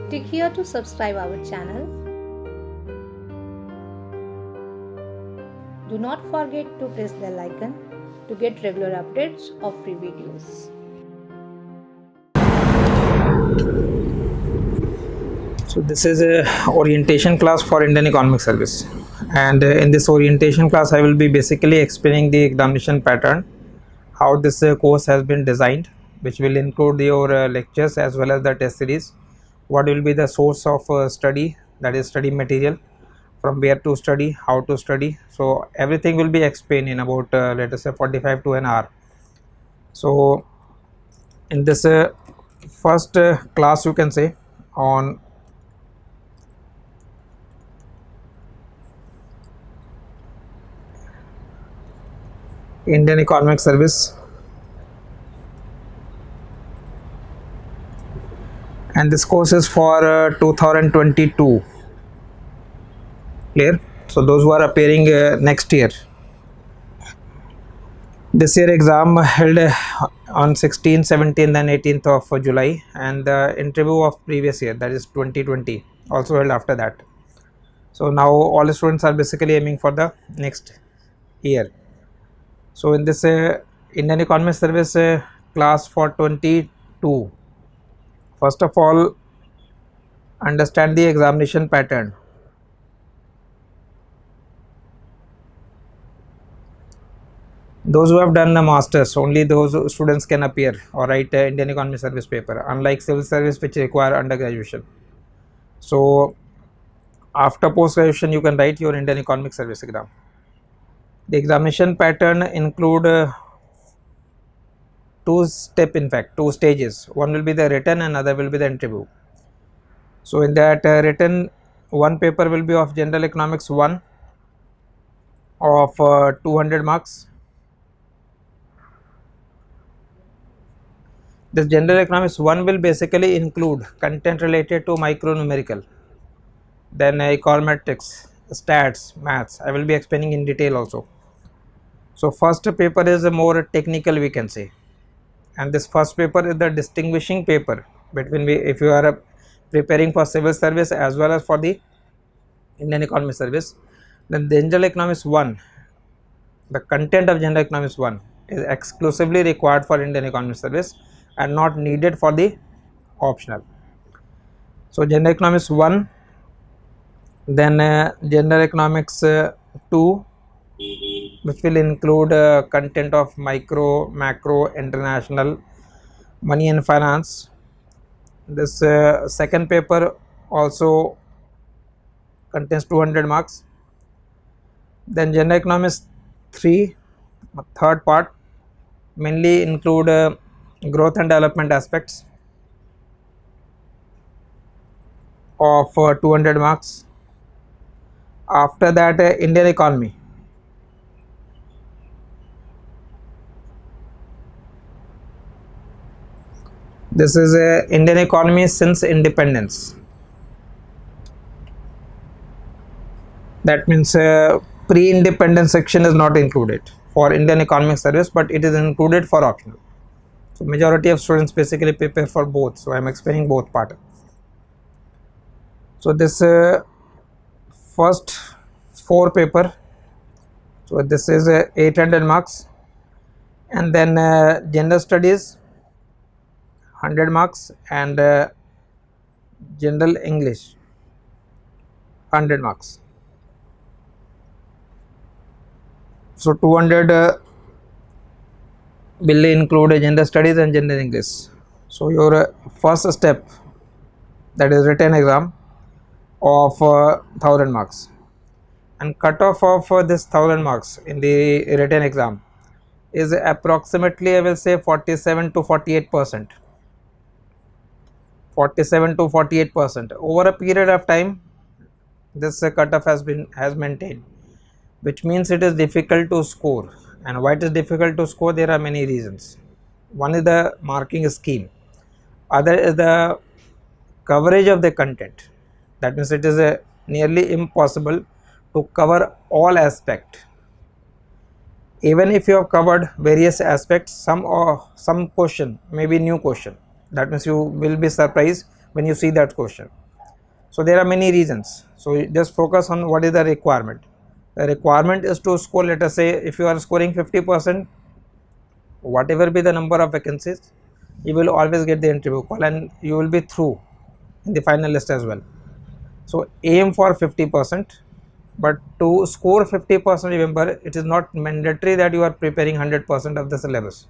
Click here to subscribe our channel. Do not forget to press the bell icon to get regular updates of free videos. So this is a orientation class for Indian Economic Service, and in this orientation class I will be basically explaining the examination pattern, how this course has been designed, which will include your lectures as well as the test series, what will be the source of study, that is study material, from where to study, how to study. So everything will be explained in about let us say 45 to an hour. So in this first class, you can say, on Indian Economic Service, and this course is for 2022, clear. So those who are appearing next year, this year exam held on 16th, 17th and 18th of July, and the interview of previous year, that is 2020, also held after that. So now all the students are basically aiming for the next year. So in this Indian Economic Service class for 22, first of all, understand the examination pattern. Those who have done the masters, only those students can appear or write Indian Economic Service paper, unlike civil service which require undergraduation. So after post graduation you can write your Indian Economic Service exam. The examination pattern include two stages. One will be the written and other will be the interview. So in that written, one paper will be of general economics 1 of 200 marks. This general economics 1 will basically include content related to micro numerical, then econometrics, stats, maths. I will be explaining in detail also. So first paper is a more technical, we can say, and this first paper is the distinguishing paper between if you are preparing for civil service as well as for the Indian Economic Service. Then general economics 1, the content of general economics 1 is exclusively required for Indian Economic Service and not needed for the optional. So general economics 1, then general economics 2, which will include content of micro, macro, international, money and finance. This second paper also contains 200 marks. Then general economics 3, third part, mainly include growth and development aspects of 200 marks. After that, Indian economy. This is Indian economy since independence. That means pre-independence section is not included for Indian Economic Service, but it is included for optional. So majority of students basically prepare for both. So I am explaining both parts. So this first 4 paper. So this is 800 marks, and then general studies 100 marks, and general English 100 marks. So 200 will include general studies and general English. So your first step, that is written exam of 1000 marks, and cutoff of this 1000 marks in the written exam is approximately, I will say, 47 to 48%. 47 to 48%. Over a period of time, this cutoff has maintained, which means it is difficult to score. And why it is difficult to score? There are many reasons. One is the marking scheme, other is the coverage of the content. That means it is nearly impossible to cover all aspects. Even if you have covered various aspects, some question may be new question. That means you will be surprised when you see that question. So there are many reasons. So you just focus on what is the requirement. The requirement is to score, let us say if you are scoring 50%, whatever be the number of vacancies, you will always get the interview call and you will be through in the final list as well. So aim for 50%, but to score 50%, remember it is not mandatory that you are preparing 100% of the syllabus.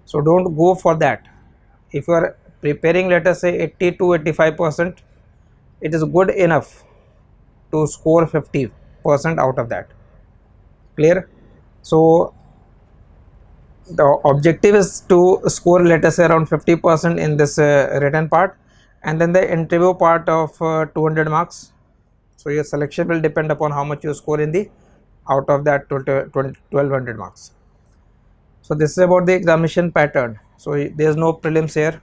So don't go for that. If you are preparing, let us say 80 to 85%, it is good enough to score 50% out of that. Clear? So the objective is to score, let us say, around 50% in this written part, and then the interview part of 200 marks. So your selection will depend upon how much you score in the out of that 1200 marks. So this is about the examination pattern. So there is no prelims here.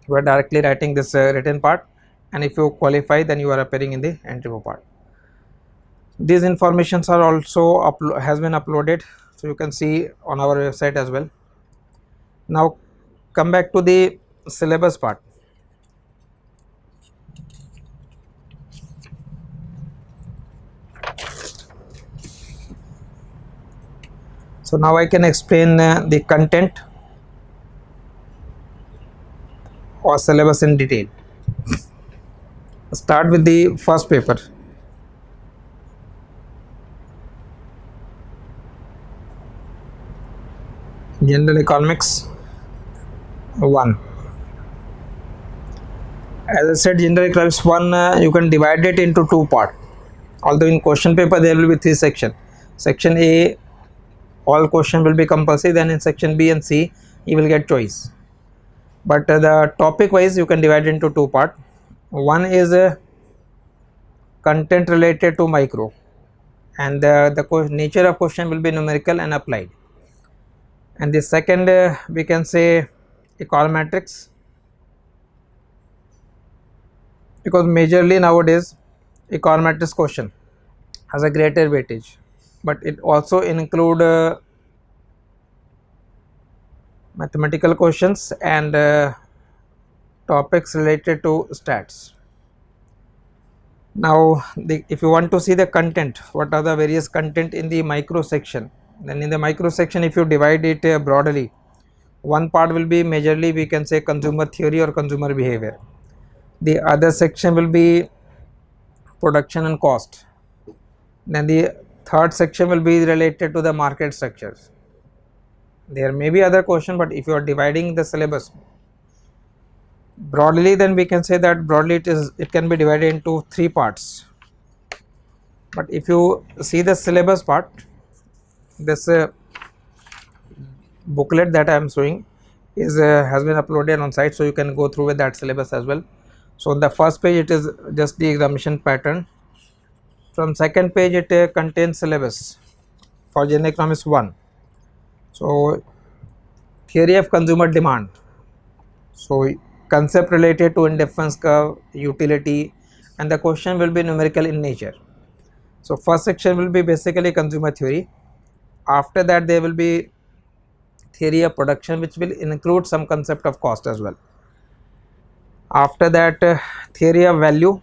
You are directly writing this written part, and if you qualify, then you are appearing in the interview part. These informations are also has been uploaded, so you can see on our website as well. Now come back to the syllabus part. So now I can explain the content or syllabus in detail. Start with the first paper. General Economics 1. As I said, General Economics 1, you can divide it into two parts. Although in question paper there will be three sections. Section A, all question will be compulsory, then in section B and C you will get choice. But the topic wise you can divide into two parts. One is content related to micro, and the nature of question will be numerical and applied. And the second we can say econometrics, because majorly nowadays econometrics question has a greater weightage, but it also include mathematical questions and topics related to stats. Now if you want to see the content, what are the various content in the micro section, then in the micro section if you divide it broadly, one part will be majorly we can say consumer theory or consumer behavior. The other section will be production and cost. Then the third section will be related to the market structures. There may be other question, but if you are dividing the syllabus broadly, then we can say that broadly it can be divided into three parts. But if you see the syllabus part, this booklet that I am showing is has been uploaded on site, so you can go through with that syllabus as well. So on the first page it is just the examination pattern. From second page it contains syllabus for General Economics 1. So theory of consumer demand, so concept related to indifference curve, utility, and the question will be numerical in nature. So first section will be basically consumer theory. After that there will be theory of production, which will include some concept of cost as well. After that theory of value,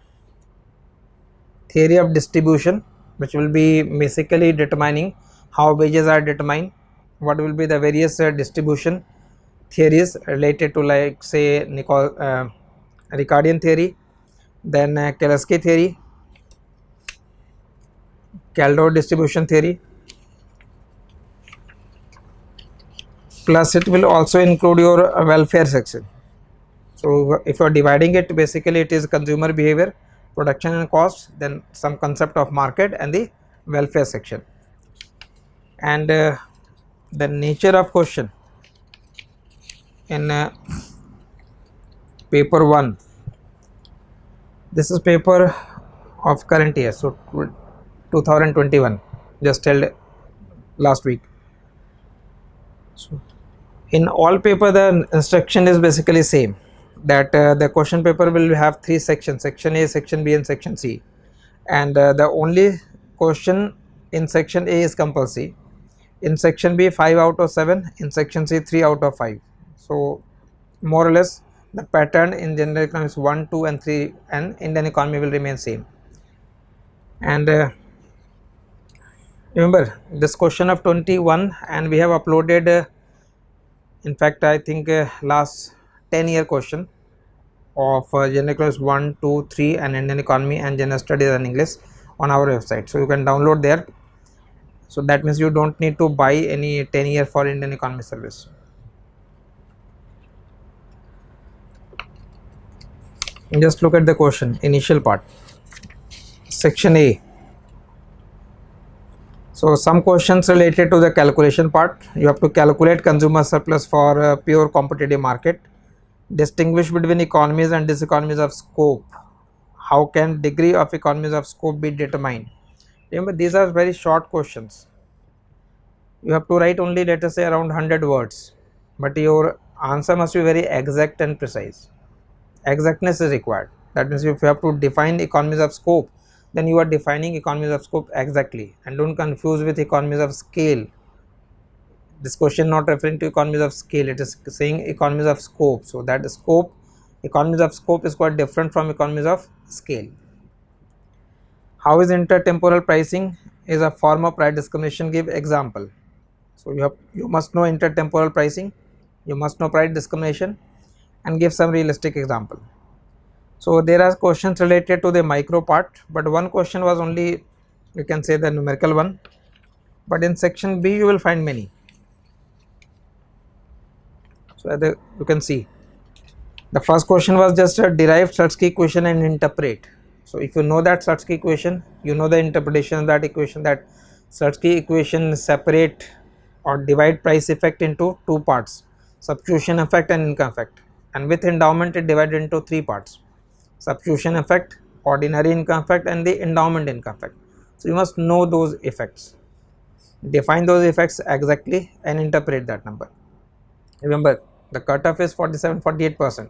theory of distribution, which will be basically determining how wages are determined, what will be the various distribution theories related to, like say Ricardian theory, then Kelsey theory, Kaldor distribution theory, plus it will also include your welfare section. So if you are dividing it, basically it is consumer behavior, production and cost, then some concept of market and the welfare section. And the nature of question in paper 1, this is paper of current year, so 2021, just held last week. So in all paper the instruction is basically same, that the question paper will have three sections: section A, section B and section C, and the only question in section A is compulsory, in section B 5 out of 7, in section C 3 out of 5. So more or less the pattern in general economics 1, 2 and 3 and Indian economy will remain same. And remember this question of 21, and we have uploaded in fact I think last 10-year question of general economics 1, 2, 3 and Indian economy and general studies and English on our website, so you can download there. So that means you don't need to buy any 10-year for Indian economy service. Just look at the question, initial part, section A. So some questions related to the calculation part. You have to calculate consumer surplus for a pure competitive market. Distinguish between economies and diseconomies of scope. How can degree of economies of scope be determined? Remember, these are very short questions. You have to write only, let us say, around 100 words, but your answer must be very exact and precise. Exactness is required. That means if you have to define economies of scope, then you are defining economies of scope exactly, and don't confuse with economies of scale. This question not referring to economies of scale, it is saying economies of scope. So that scope, economies of scope is quite different from economies of scale. How is intertemporal pricing is a form of price discrimination? Give example. So you must know intertemporal pricing, you must know price discrimination, and give some realistic example. So there are questions related to the micro part, but one question was only, you can say, the numerical one, but in section B you will find many. So you can see the first question was just a derive Slutsky equation and interpret. So if you know that Slutsky equation, you know the interpretation of that equation, that Slutsky equation separate or divide price effect into two parts, substitution effect and income effect, and with endowment it divided into three parts, substitution effect, ordinary income effect and the endowment income effect. So you must know those effects, define those effects exactly and interpret that number. Remember, the cutoff is 47-48%.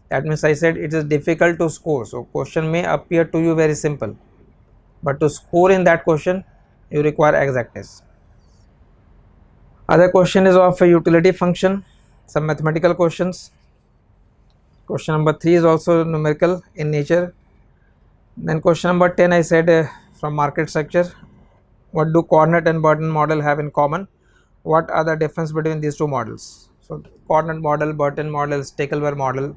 That means I said it is difficult to score. So question may appear to you very simple, but to score in that question you require exactness. Other question is of a utility function, some mathematical questions. Question number 3 is also numerical in nature. Then question number 10 I said from market structure, what do coordinate and Burton model have in common? What are the difference between these two models? So coordinate model, Burton model, Stackelberg model,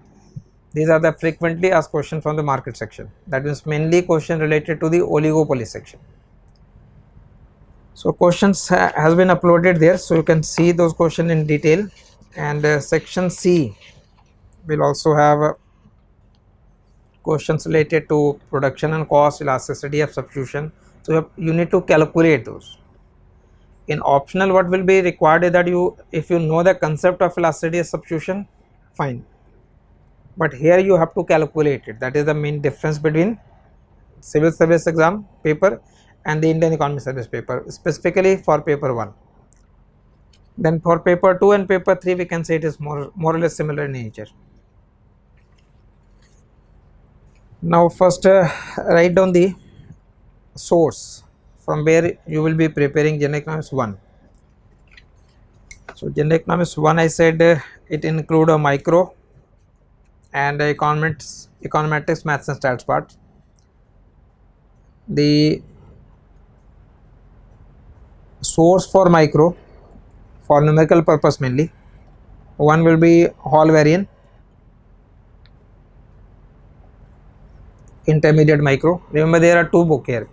these are the frequently asked questions from the market section. That means mainly question related to the oligopoly section. So questions has been uploaded there, so you can see those questions in detail. And section C will also have questions related to production and cost, elasticity of substitution. So you need to calculate those. In optional, what will be required is that if you know the concept of elasticity of substitution, fine, but here you have to calculate it. That is the main difference between civil service exam paper and the Indian economy service paper, specifically for paper 1. Then for paper 2 and paper 3 we can say it is more or less similar in nature. Now first write down the source from where you will be preparing general economics 1. So general economics 1 I said it include a micro and econometrics, maths and stats part. The source for micro for numerical purpose mainly, one will be Hall-Varian, intermediate micro. Remember there are two books here,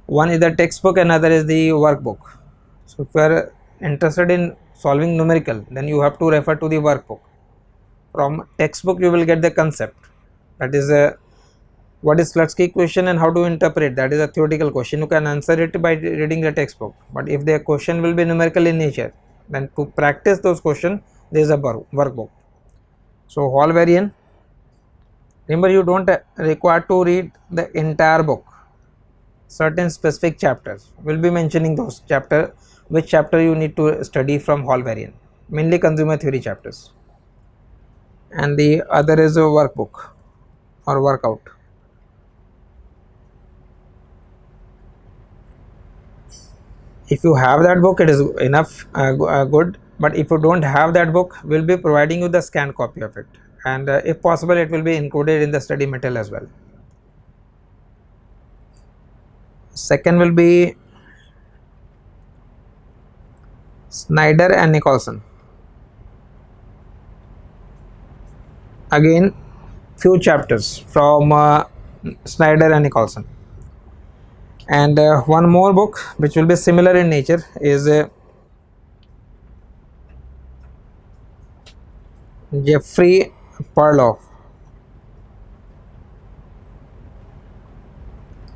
one is the textbook, another is the workbook. So if you are interested in solving numerical, then you have to refer to the workbook. From textbook you will get the concept, that is what is Slutsky equation and how to interpret, that is a theoretical question. You can answer it by reading the textbook, but if the question will be numerical in nature, then to practice those questions there is a workbook. So Hall-Varian, remember you don't require to read the entire book, certain specific chapters will be mentioning those chapter, which chapter you need to study from Hall-Varian, mainly consumer theory chapters. And the other is a workbook or workout. If you have that book, it is enough good, but if you don't have that book, we'll be providing you the scanned copy of it. and if possible it will be included in the study material as well. Second will be Snyder and Nicholson. Again, few chapters from Snyder and Nicholson. And one more book which will be similar in nature is Jeffrey Perloff.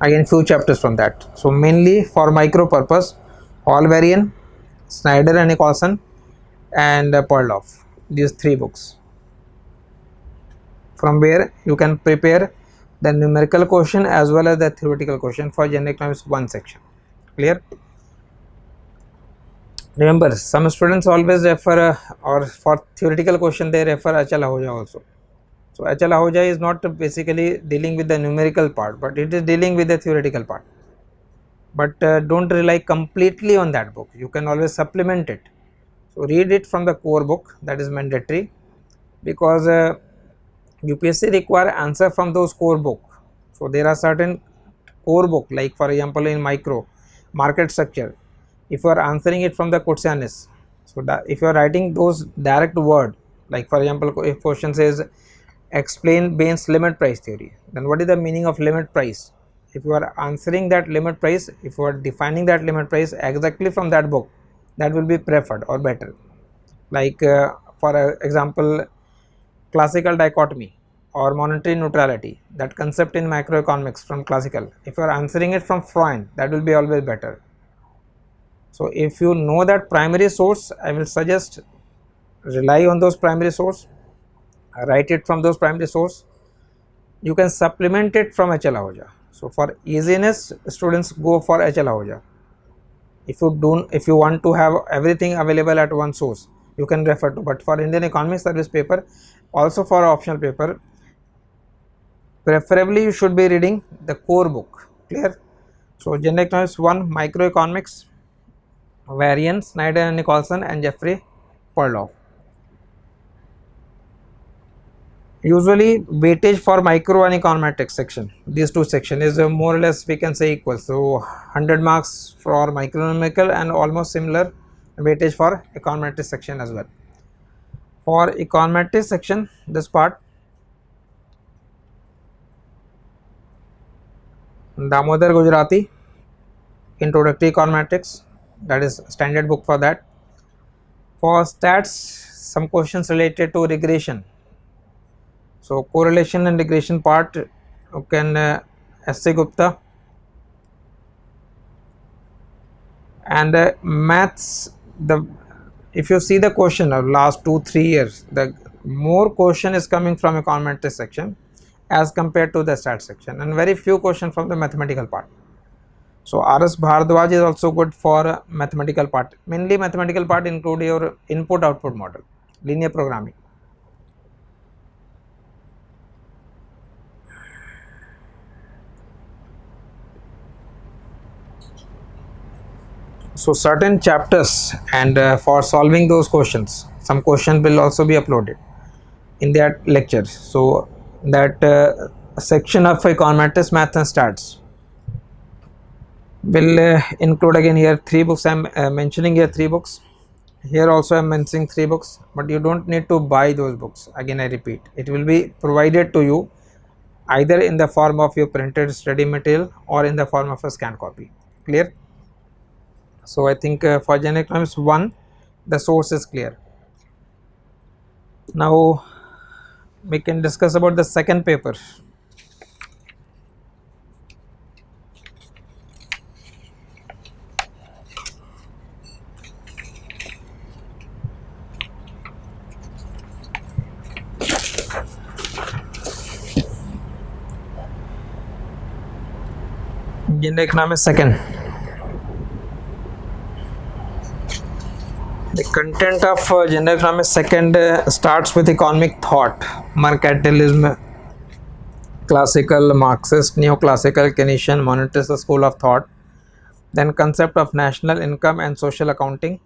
Again, few chapters from that. So mainly for micro purpose, Hallvarian, Snyder and Nicholson, and Perloff. These three books, from where you can prepare the numerical question as well as the theoretical question for General Economics 1 section. Clear? Remember, some students always refer or for theoretical question they refer Achal Ahoja also. So Achal Ahoja is not basically dealing with the numerical part, but it is dealing with the theoretical part. But don't rely completely on that book. You can always supplement it. So read it from the core book, that is mandatory, because UPSC require answer from those core book. So there are certain core book, like for example in micro market structure, if you are answering it from the Kutsianis, so that if you are writing those direct word, like for example if question says explain Bain's limit price theory, then what is the meaning of limit price? If you are answering that limit price, if you are defining that limit price exactly from that book, that will be preferred or better. Like for example classical dichotomy or monetary neutrality, that concept in macroeconomics from classical, if you are answering it from Freund, that will be always better. So if you know that primary source, I will suggest rely on those primary source, write it from those primary source. You can supplement it from HL Ahoja. So for easiness, students go for HL Ahoja. If you want to have everything available at one source, you can refer to. But for Indian Economic Service paper, also for optional paper, preferably you should be reading the core book. Clear? So General Economics 1, Microeconomics, Varian, Snyder and Nicholson, and Jeffrey Perloff. Usually weightage for micro and econometrics section, these two section is more or less we can say equal. So 100 marks for microeconomical and almost similar weightage for econometrics section as well. For econometrics section, this part Damodar Gujarati, Introductory Econometrics, that is standard book for that. For stats, some questions related to regression. So correlation and regression part, you can S.A. Gupta, and maths. If you see the question of last 2-3 years, the more question is coming from econometrics section as compared to the stats section, and very few question from the mathematical part. So R.S. Bhardwaj is also good for mathematical part. Mainly mathematical part include your input output model, linear programming. So certain chapters, and for solving those questions, some question will also be uploaded in that lecture. So that section of econometrics, math and stats will include again here 3 books. I am mentioning here 3 books. Here also I am mentioning 3 books, but you don't need to buy those books. Again I repeat, it will be provided to you either in the form of your printed study material or in the form of a scanned copy. Clear? So I think for General Economics 1, the source is clear. Now we can discuss about the second paper. General Economics second. The content of General Economics second starts with economic thought, mercantilism, classical, Marxist, neoclassical, Keynesian, monetarist school of thought, then concept of national income and social accounting,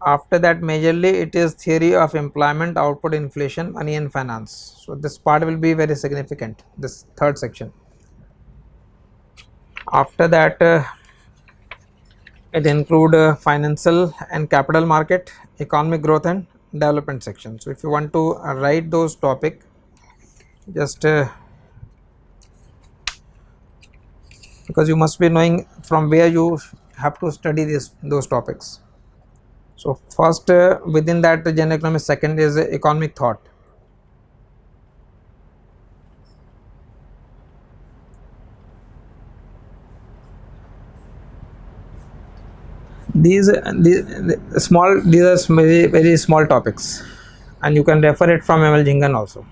After that, majorly it is theory of employment, output, inflation, money and finance. So this part will be very significant, this third section. After that, it include financial and capital market, economic growth and development section. So if you want to write those topic, just because you must be knowing from where you have to study those topics. So first, within that general economics, second is economic thought. These are very small topics, and you can refer it from ML Jingan also,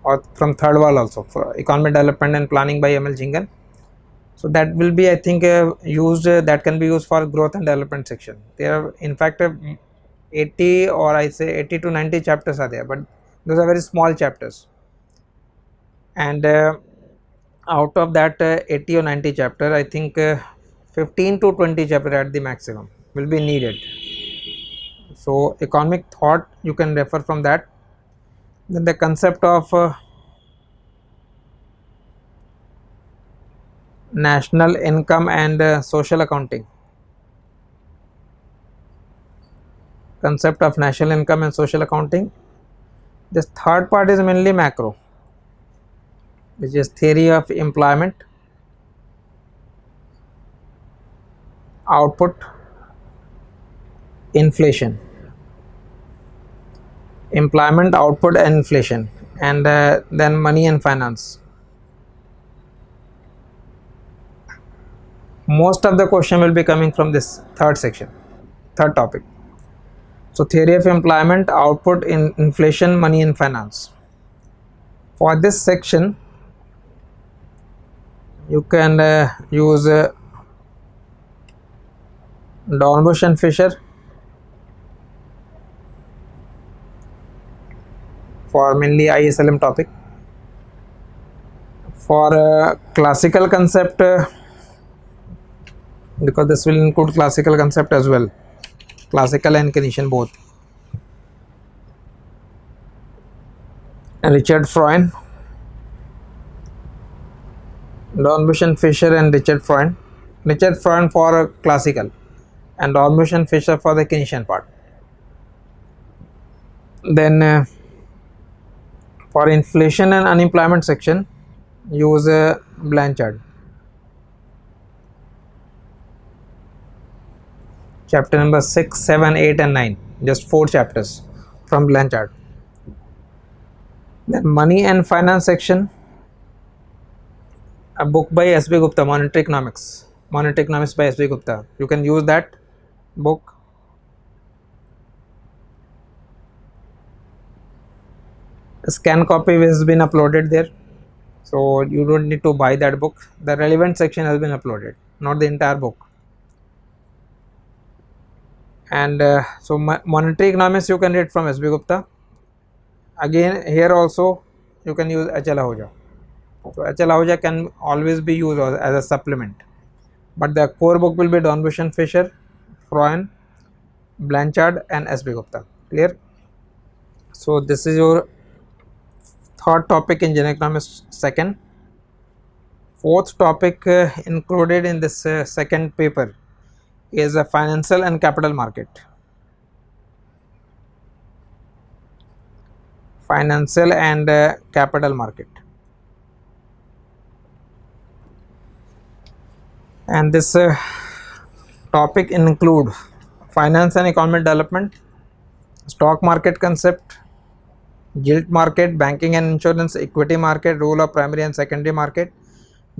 or from third wall also, for economic development and planning by ML Jingan. So that will be, I think, used that can be used for growth and development section. There are in fact 80, or I say 80 to 90 chapters are there, but those are very small chapters, and out of that 80 or 90 chapter, I think 15 to 20 chapter at the maximum will be needed. So economic thought, you can refer from that. Then the concept of national income and social accounting. Concept of national income and social accounting. This third part is mainly macro, which is theory of employment, output, inflation. Employment, output and inflation, and then money and finance. Most of the question will be coming from this third section, third topic. So theory of employment, output, inflation, money and finance. For this section, you can use Dornbusch and Fisher for mainly ISLM topic. For classical concept, because this will include classical concept as well, classical and Keynesian both. And Richard Freund, Dornbusch and Fisher and Richard Freund. Richard Freund for classical, and Dornbusch and Fisher for the Keynesian part. Then for inflation and unemployment section, use Blanchard. Chapter number 6, 7, 8 and 9, just 4 chapters from Blanchard. Then money and finance section, a book by S.B. Gupta, Monetary Economics by S.B. Gupta. You can use that book. A scan copy has been uploaded there, so you don't need to buy that book. The relevant section has been uploaded, not the entire book. And so monetary economics you can read from S.B. Gupta. Again, here also you can use H.L. Ahuja. So H.L. Ahuja can always be used as a supplement, but the core book will be Dornbusch and Fisher, Freund, Blanchard and S.B. Gupta. Clear? So this is your third topic in general economics second. Fourth topic included in this second paper is a financial and capital market. Financial and capital market. And this topic include finance and economic development, stock market concept, gilt market, banking and insurance, equity market, role of primary and secondary market,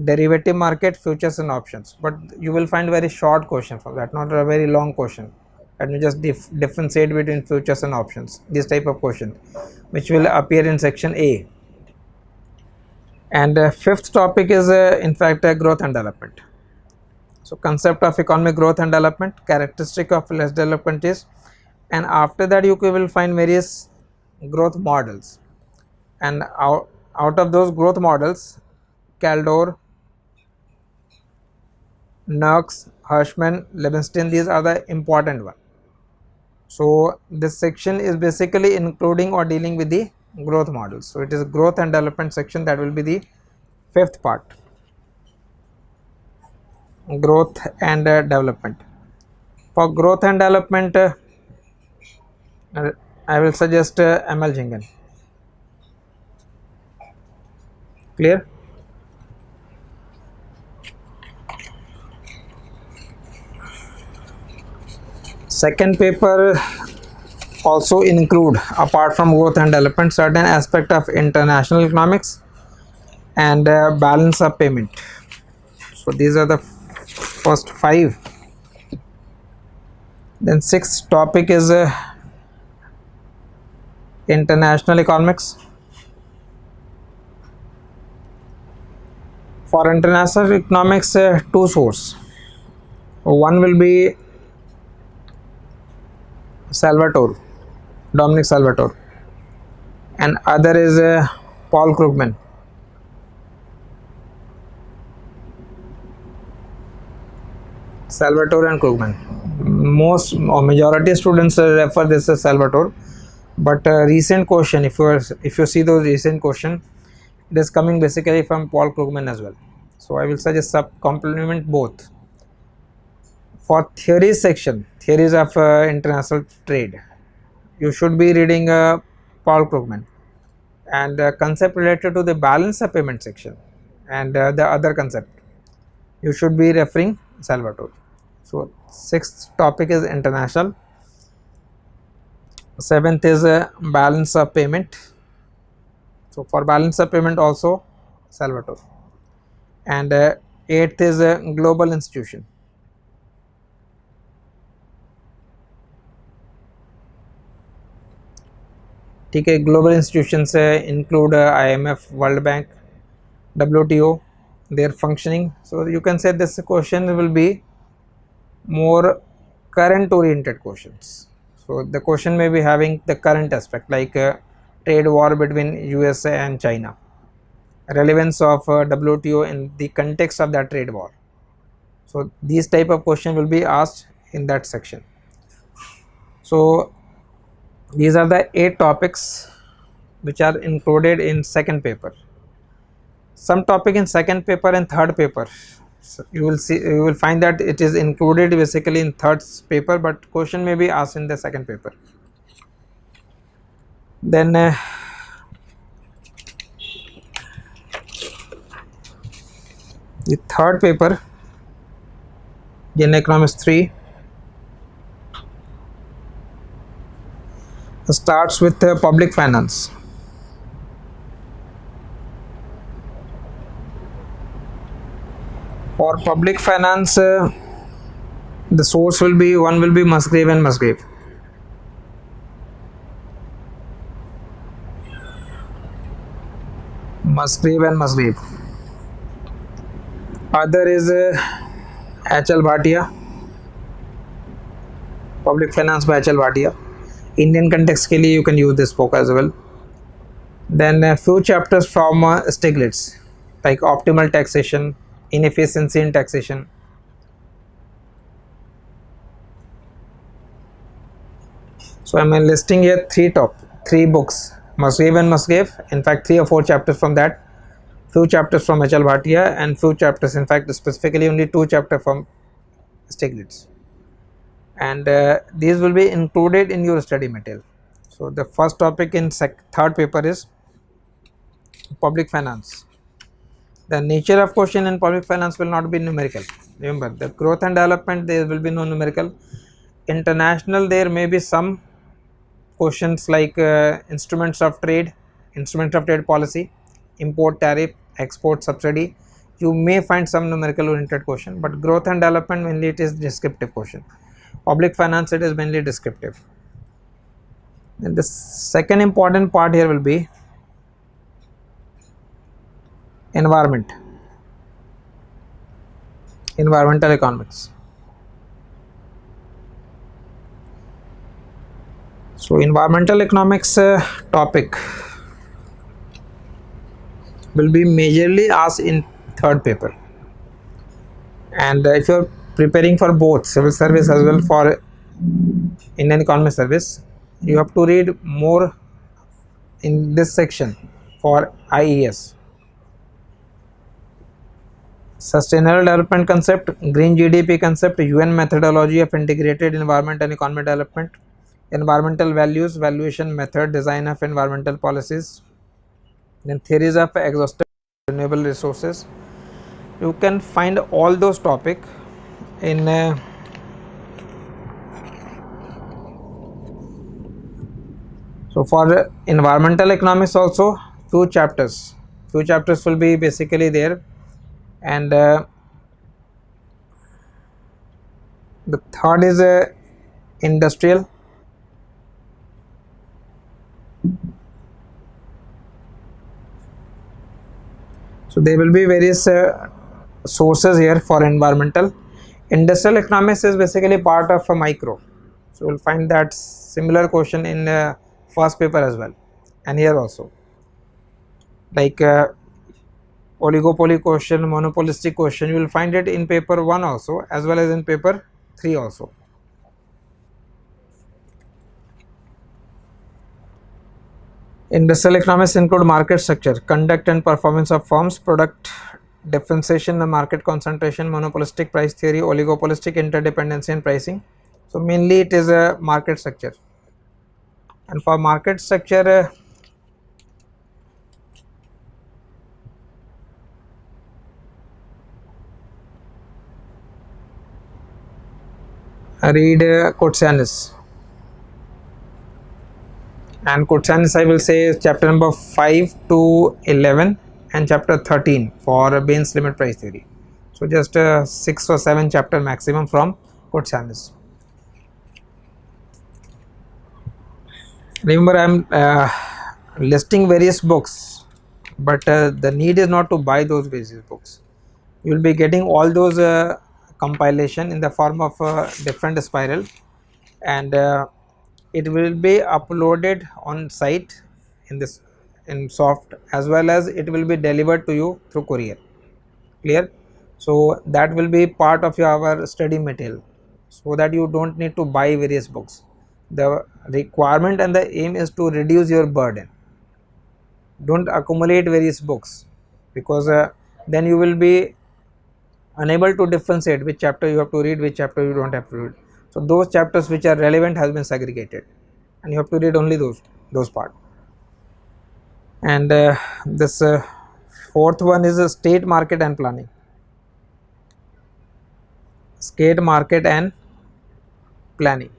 derivative market, futures and options. But you will find very short question from that, not a very long question. Let me just differentiate between futures and options, this type of question, which will appear in section A. And fifth topic is in fact growth and development. So concept of economic growth and development, characteristic of less developed countries, and after that you will find various growth models, and out of those growth models, Kaldor, Knox, Hirschman, Levinstein, these are the important ones. So this section is basically including or dealing with the growth models. So it is growth and development section, that will be the fifth part, growth and development. For growth and development, I will suggest ML Jingan. Clear? Second paper also include, apart from growth and development, certain aspect of international economics and balance of payment. So these are the first five. Then sixth topic is international economics. For international economics, two sources. One will be Dominic Salvatore, and other is Paul Krugman. Salvatore and Krugman. Most or majority students refer this as Salvatore, but recent question, if you see those recent question, it is coming basically from Paul Krugman as well. So I will suggest complement both. For theories section, theories of international trade, you should be reading Paul Krugman, and concept related to the balance of payment section and the other concept, you should be referring Salvatore. So sixth topic is international, seventh is balance of payment. So for balance of payment also Salvatore, and eighth is global institution. ठीक है, global institutions include IMF, World Bank, WTO, their functioning. So you can say this question will be more current oriented questions. So the question may be having the current aspect, like trade war between USA and China, relevance of WTO in the context of that trade war. So these type of question will be asked in that section. So these are the 8 topics which are included in second paper. Some topic in second paper and third paper, so you will find that it is included basically in third paper, but question may be asked in the second paper. Then the third paper, General Economics 3, starts with public finance. For public finance, the source will be, one will be Musgrave and Musgrave. Musgrave and Musgrave. Other is HL Bhatia, public finance by HL Bhatia. Indian context के लिए you can use this book as well. Then a few chapters from Stiglitz, like optimal taxation, inefficiency in taxation. So I am listing here three books, Musgrave and Musgrave. In fact, 3 or 4 chapters from that, few chapters from HL Bhatia, and few chapters, in fact specifically only 2 chapters from Stiglitz. And these will be included in your study material. So the first topic in third paper is public finance. The nature of question in public finance will not be numerical. Remember, the growth and development, there will be no numerical. International, there may be some questions like instruments of trade policy, import tariff, export subsidy. You may find some numerical oriented question, but growth and development mainly it is descriptive question. Public finance, it is mainly descriptive. And the second important part here will be environmental economics. So environmental economics topic will be majorly asked in third paper, and if you are preparing for both civil service as well for Indian Economy Service, you have to read more in this section for IES. Sustainable Development Concept, Green GDP Concept, UN Methodology of Integrated Environment and Economic Development, Environmental Values, Valuation Method, Design of Environmental Policies, then Theories of Exhaustive Renewable Resources. You can find all those topics in so for environmental economics also few chapters will be basically there, and the third is industrial. So there will be various sources here for environmental. Industrial economics is basically part of a micro, so you'll find that similar question in first paper as well, and here also, like oligopoly question, monopolistic question, you will find it in paper 1 also as well as in paper 3 also. Industrial economics include market structure, conduct and performance of firms, product differentiation, market concentration, monopolistic price theory, oligopolistic interdependency and pricing. So mainly it is a market structure, and for market structure read Kotsanis, and Kotsanis I will say chapter number 5 to 11 and chapter 13 for Bain's limit price theory. So just 6 or 7 chapter maximum from Kotsanis. Remember, I am listing various books, but the need is not to buy those various books. You will be getting all those compilation in the form of different spiral, and it will be uploaded on site in this in soft, as well as it will be delivered to you through courier. Clear? So that will be part of your study material, so that you don't need to buy various books. The requirement and the aim is to reduce your burden. Don't accumulate various books, because then you will be unable to differentiate which chapter you have to read, which chapter you don't have to read. So those chapters which are relevant has been segregated, and you have to read only those part. And this fourth one is state market and planning. State market and planning.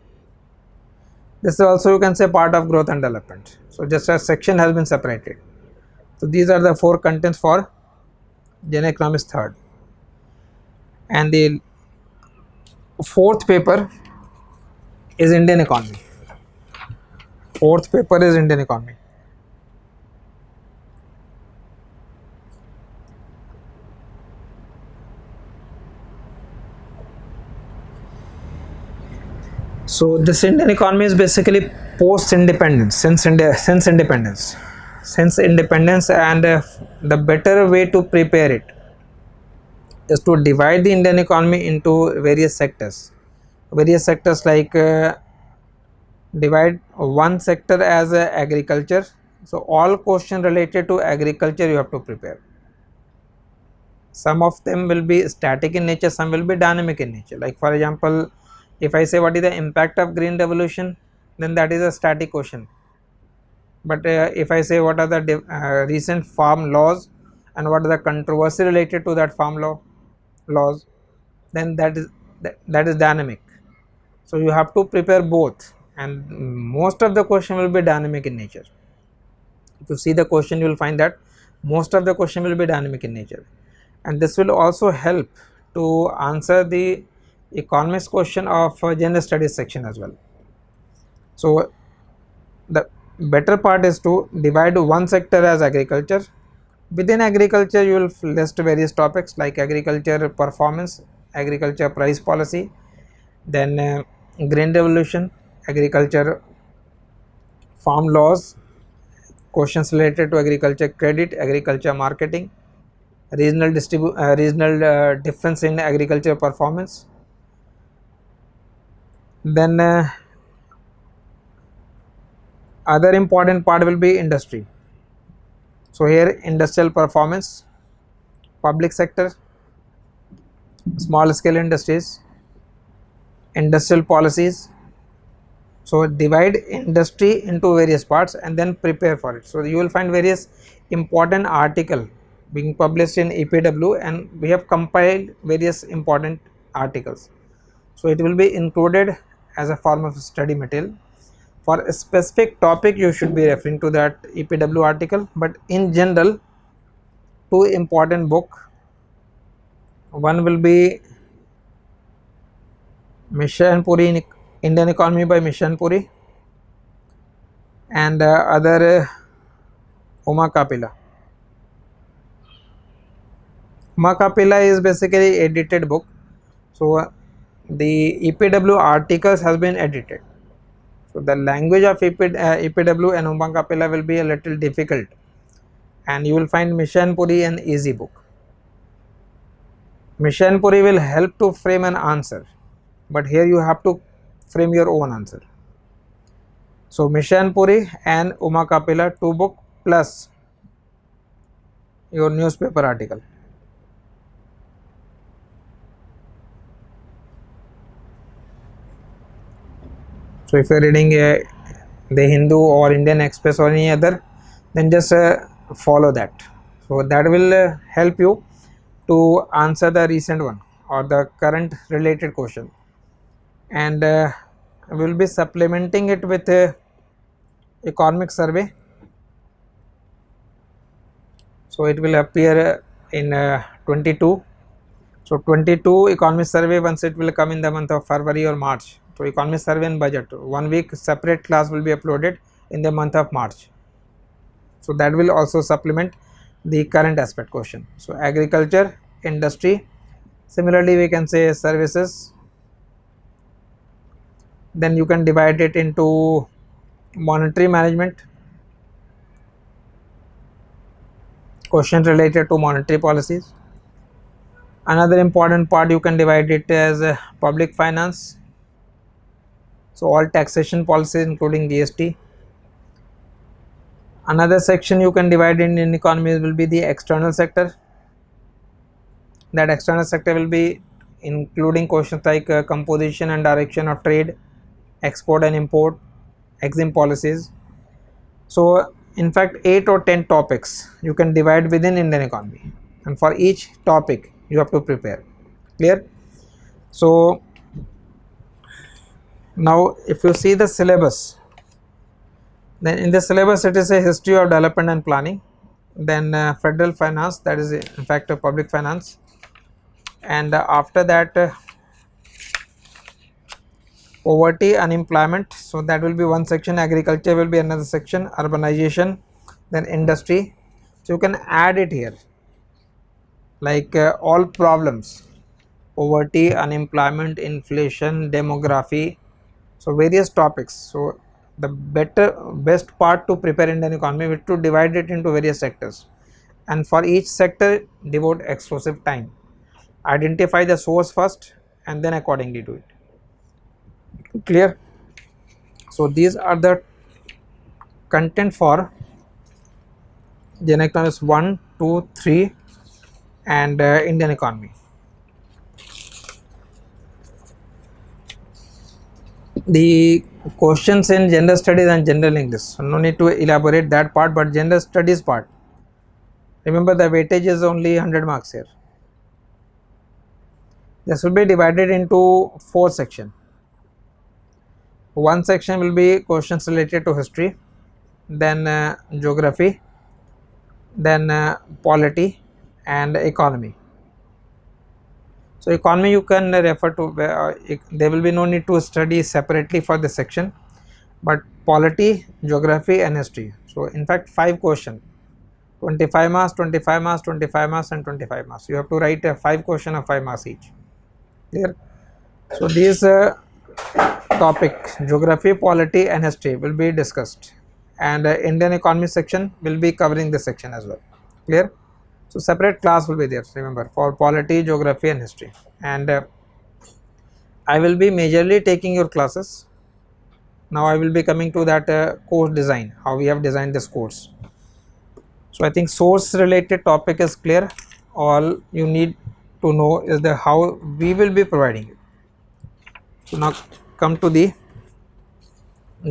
This is also, you can say, part of growth and development. So just a section has been separated. So these are the 4 contents for General Economics third. And the fourth paper is Indian economy. Fourth paper is Indian economy. So this Indian economy is basically post independence, since independence, and the better way to prepare it is to divide the Indian economy into various sectors. Various sectors like divide one sector as agriculture. So all questions related to agriculture you have to prepare. Some of them will be static in nature, some will be dynamic in nature. Like for example, if I say what is the impact of green revolution, then that is a static question. But if I say what are the recent farm laws and what are the controversy related to that farm laws, then that is dynamic. So you have to prepare both, and most of the question will be dynamic in nature. If you see the question, you will find that most of the question will be dynamic in nature, and this will also help to answer the economics question of general studies section as well. So the better part is to divide one sector as agriculture. Within agriculture you will list various topics like agriculture performance, agriculture price policy, then green revolution, agriculture farm laws, questions related to agriculture credit, agriculture marketing, regional difference in agriculture performance, Then other important part will be industry. So here industrial performance, public sector, small scale industries, industrial policies. So divide industry into various parts and then prepare for it. So you will find various important article being published in EPW, and we have compiled various important articles. So it will be included as a form of study material. For a specific topic you should be referring to that EPW article, but in general two important book. One will be Mission Puri in Indian Economy by Mission Puri, and other Uma Kapila. Uma Kapila is basically edited book. So the EPW articles has been edited. So the language of EPW and Uma Kapila will be a little difficult, and you will find Mission Puri an easy book. Mission Puri will help to frame an answer, but here you have to frame your own answer. So Mission Puri and Uma Kapila, two book plus your newspaper article. So if you are reading the Hindu or Indian Express or any other, then just follow that. So that will help you to answer the recent one or the current related question, and we will be supplementing it with a economic survey. So it will appear in 22. So 22 economic survey, once it will come in the month of February or March. So economic survey and budget, 1 week separate class will be uploaded in the month of March. So that will also supplement the current aspect question. So agriculture, industry, similarly we can say services. Then you can divide it into monetary management, questions related to monetary policies. Another important part you can divide it as public finance. So all taxation policies including GST. Another section you can divide in economy will be the external sector. That external sector will be including questions like composition and direction of trade, export and import, EXIM policies. So in fact 8 or 10 topics you can divide within Indian economy, and for each topic you have to prepare. Clear? So now if you see the syllabus, then in the syllabus it is a history of development and planning, then federal finance, that is in fact a public finance, and after that poverty, unemployment, so that will be one section. Agriculture will be another section, urbanization, then industry. So you can add it here like all problems, poverty, unemployment, inflation, demography, so various topics. So the best part to prepare Indian economy is to divide it into various sectors, and for each sector devote exclusive time. Identify the source first and then accordingly do it. Clear? So these are the content for General Economics 1, 2, 3 and Indian economy. The questions in general studies and general English, so no need to elaborate that part, but general studies part, remember the weightage is only 100 marks here. This will be divided into 4 sections. One section will be questions related to history, then geography, then polity and economy. So economy you can refer to, there will be no need to study separately for this section, but polity, geography and history. So in fact 5 questions, 25 marks, 25 marks, 25 marks and 25 marks. You have to write 5 questions of 5 marks each. Clear? So these topic, geography, polity and history will be discussed, and Indian economy section will be covering this section as well. Clear? So separate class will be there, remember, for polity, geography and history, and I will be majorly taking your classes. Now I will be coming to that course design, how we have designed this course. So I think source related topic is clear. All you need to know is the how we will be providing it. So now come to the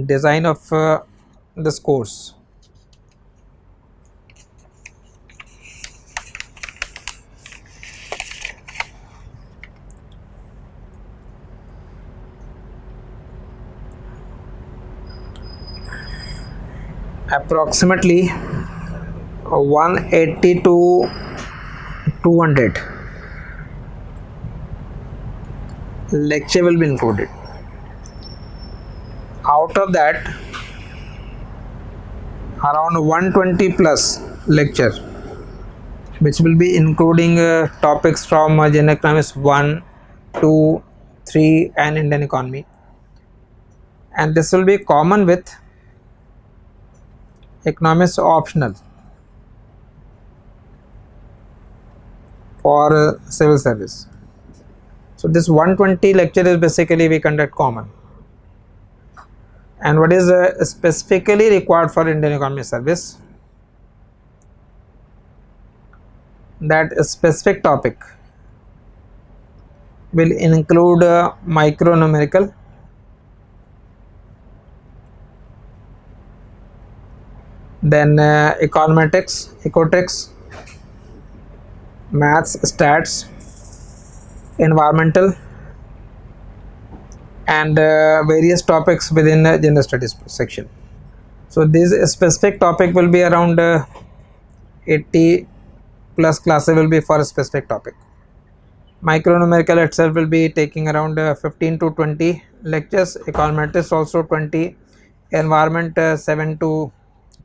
design of this course. Approximately 180 to 200 lecture will be included. Out of that, around 120 plus lecture, which will be including topics from general economics 1, 2, 3 and Indian economy, and this will be common with economics optional for civil service. So this 120 lecture is basically we conduct common. And what is specifically required for Indian economy service? That specific topic will include micro numerical, then econometrics, ecotrics, maths, stats, environmental, and various topics within the general studies section. So this specific topic will be around 80 plus classes will be for a specific topic. Micro numerical itself will be taking around 15 to 20 lectures, econometrics also 20, environment 7 to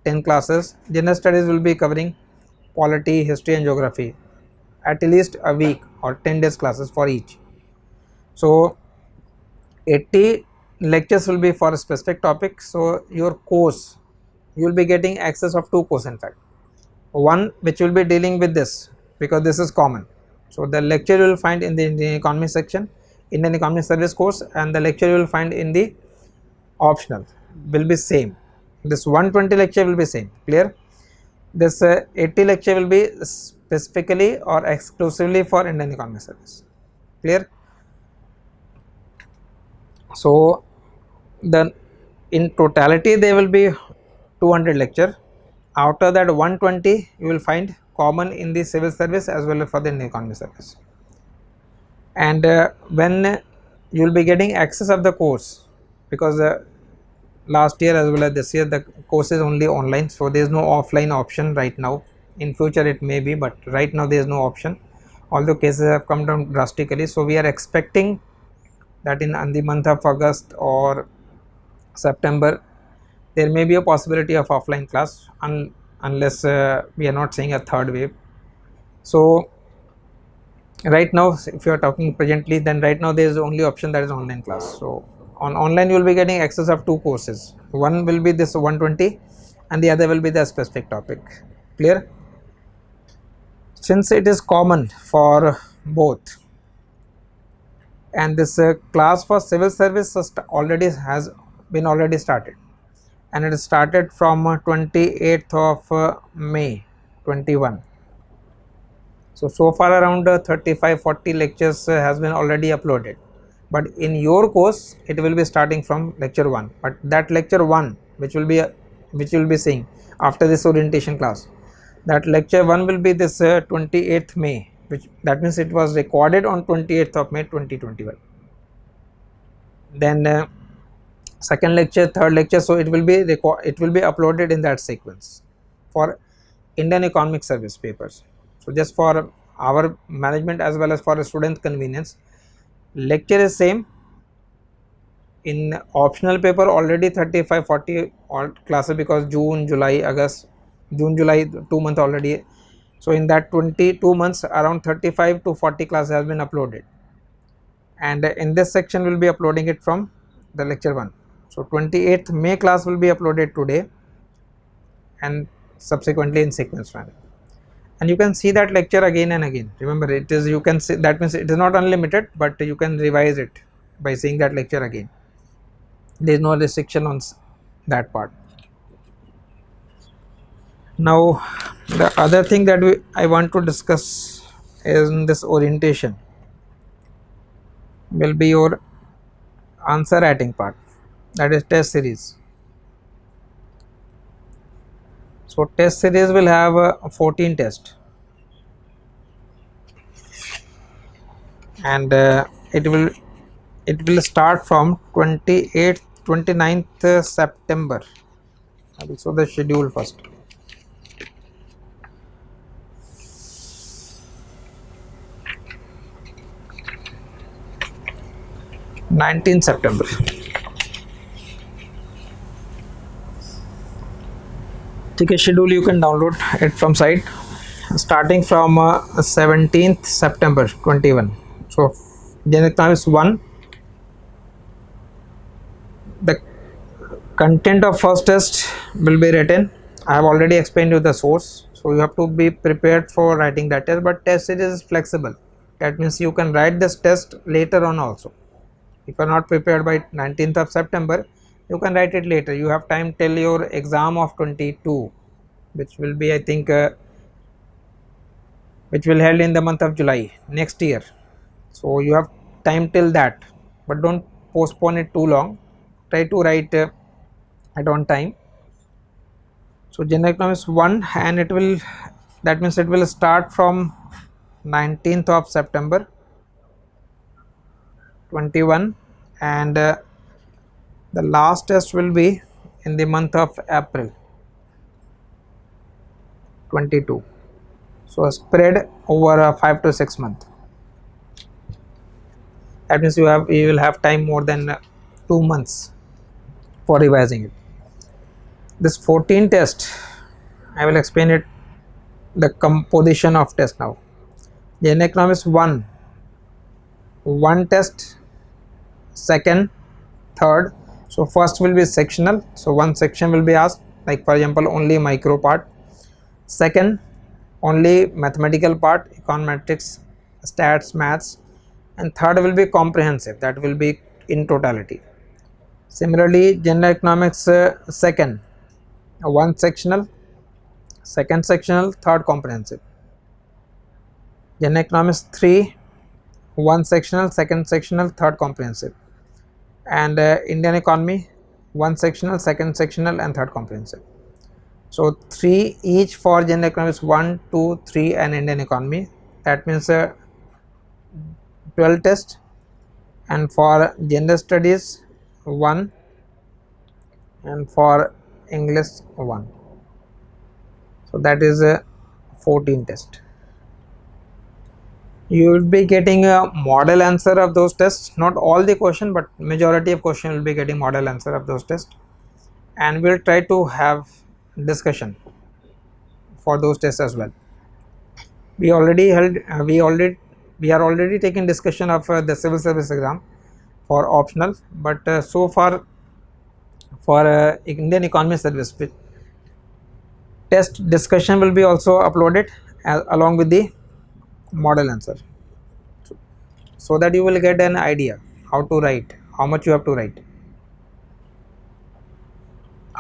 10 classes, general studies will be covering polity, history and geography, at least a week or 10 days classes for each. So 80 lectures will be for a specific topic. So your course, you will be getting access of two courses in fact. One which will be dealing with this because this is common. So the lecture you will find in the Indian economy section, Indian economy service course, and the lecture you will find in the optional will be same. This 120 lecture will be same, clear? This 80 lecture will be specifically or exclusively for Indian economy service, clear? So then in totality there will be 200 lecture. After that 120 you will find common in the civil service as well as for the Indian economy service. And when you will be getting access of the course, because last year as well as this year the course is only online, so there is no offline option right now. In future it may be, but right now there is no option, although cases have come down drastically. So we are expecting that in the month of August or September there may be a possibility of offline class unless we are not seeing a third wave. So right now if you are talking presently, then right now there is the only option that is online class. So on online you will be getting access of two courses, one will be this 120 and the other will be the specific topic, clear? Since it is common for both, and this class for civil service has been already started, and it started from 28th of May 21. So far around 35-40 lectures has been already uploaded, but in your course it will be starting from lecture 1. But that lecture 1 which will be seeing after this orientation class, that lecture 1 will be this 28th May, which that means it was recorded on 28th of May 2021. Then second lecture, third lecture, so it will be uploaded in that sequence for Indian economic service papers. So just for our management as well as for student convenience, lecture is same. In optional paper already 35-40 classes, because June, July, 2 months already. So in that 22 months around 35 to 40 classes has been uploaded, and in this section we will be uploading it from the lecture 1. So 28th May class will be uploaded today and subsequently in sequence manner, and you can see that lecture again and again. Remember, it is, you can see, that means it is not unlimited, but you can revise it by seeing that lecture again. There is no restriction on that part. Now the other thing that I want to discuss is in this orientation will be your answer writing part, that is test series. So test series will have 14 tests, and it will start from 29th September. I will show the schedule first. 19th September. ठीक है, schedule you can download it from site starting from 17th September 21. So general economics 1, the content of first test will be written. I have already explained you the source, so you have to be prepared for writing that test, but test series is flexible. That means you can write this test later on also. If you are not prepared by 19th of September, you can write it later. You have time till your exam of 22, which will be, I think, which will held in the month of July next year. So you have time till that, but don't postpone it too long. Try to write it on time. So general economics 1, and it will, that means it will start from 19th of September 21, and the last test will be in the month of April 22. So spread over 5 to 6 months. That means you will have time more than 2 months for revising it. This 14 test, I will explain it, the composition of test now. General economics 1 test, second, third. So first will be sectional, so one section will be asked, like for example only micro part. Second, only mathematical part, econometrics, stats, maths. And third will be comprehensive, that will be in totality. Similarly, general economics second, one sectional, second sectional, third comprehensive. General economics 3, one sectional, second sectional, third comprehensive. And Indian economy, one sectional, second sectional, and third comprehensive. So 3 each for general economics 1, 2, 3 and Indian economy. That means 12 tests. And for general studies 1, and for English 1. So that is 14 tests. You will be getting a model answer of those tests, not all the question, but majority of question will be getting model answer of those tests, and we'll try to have discussion for those tests as well. We already held we are already taking discussion of the civil service exam for optional, but so far for Indian economy service test discussion will be also uploaded along with the model answer, so that you will get an idea how to write, how much you have to write.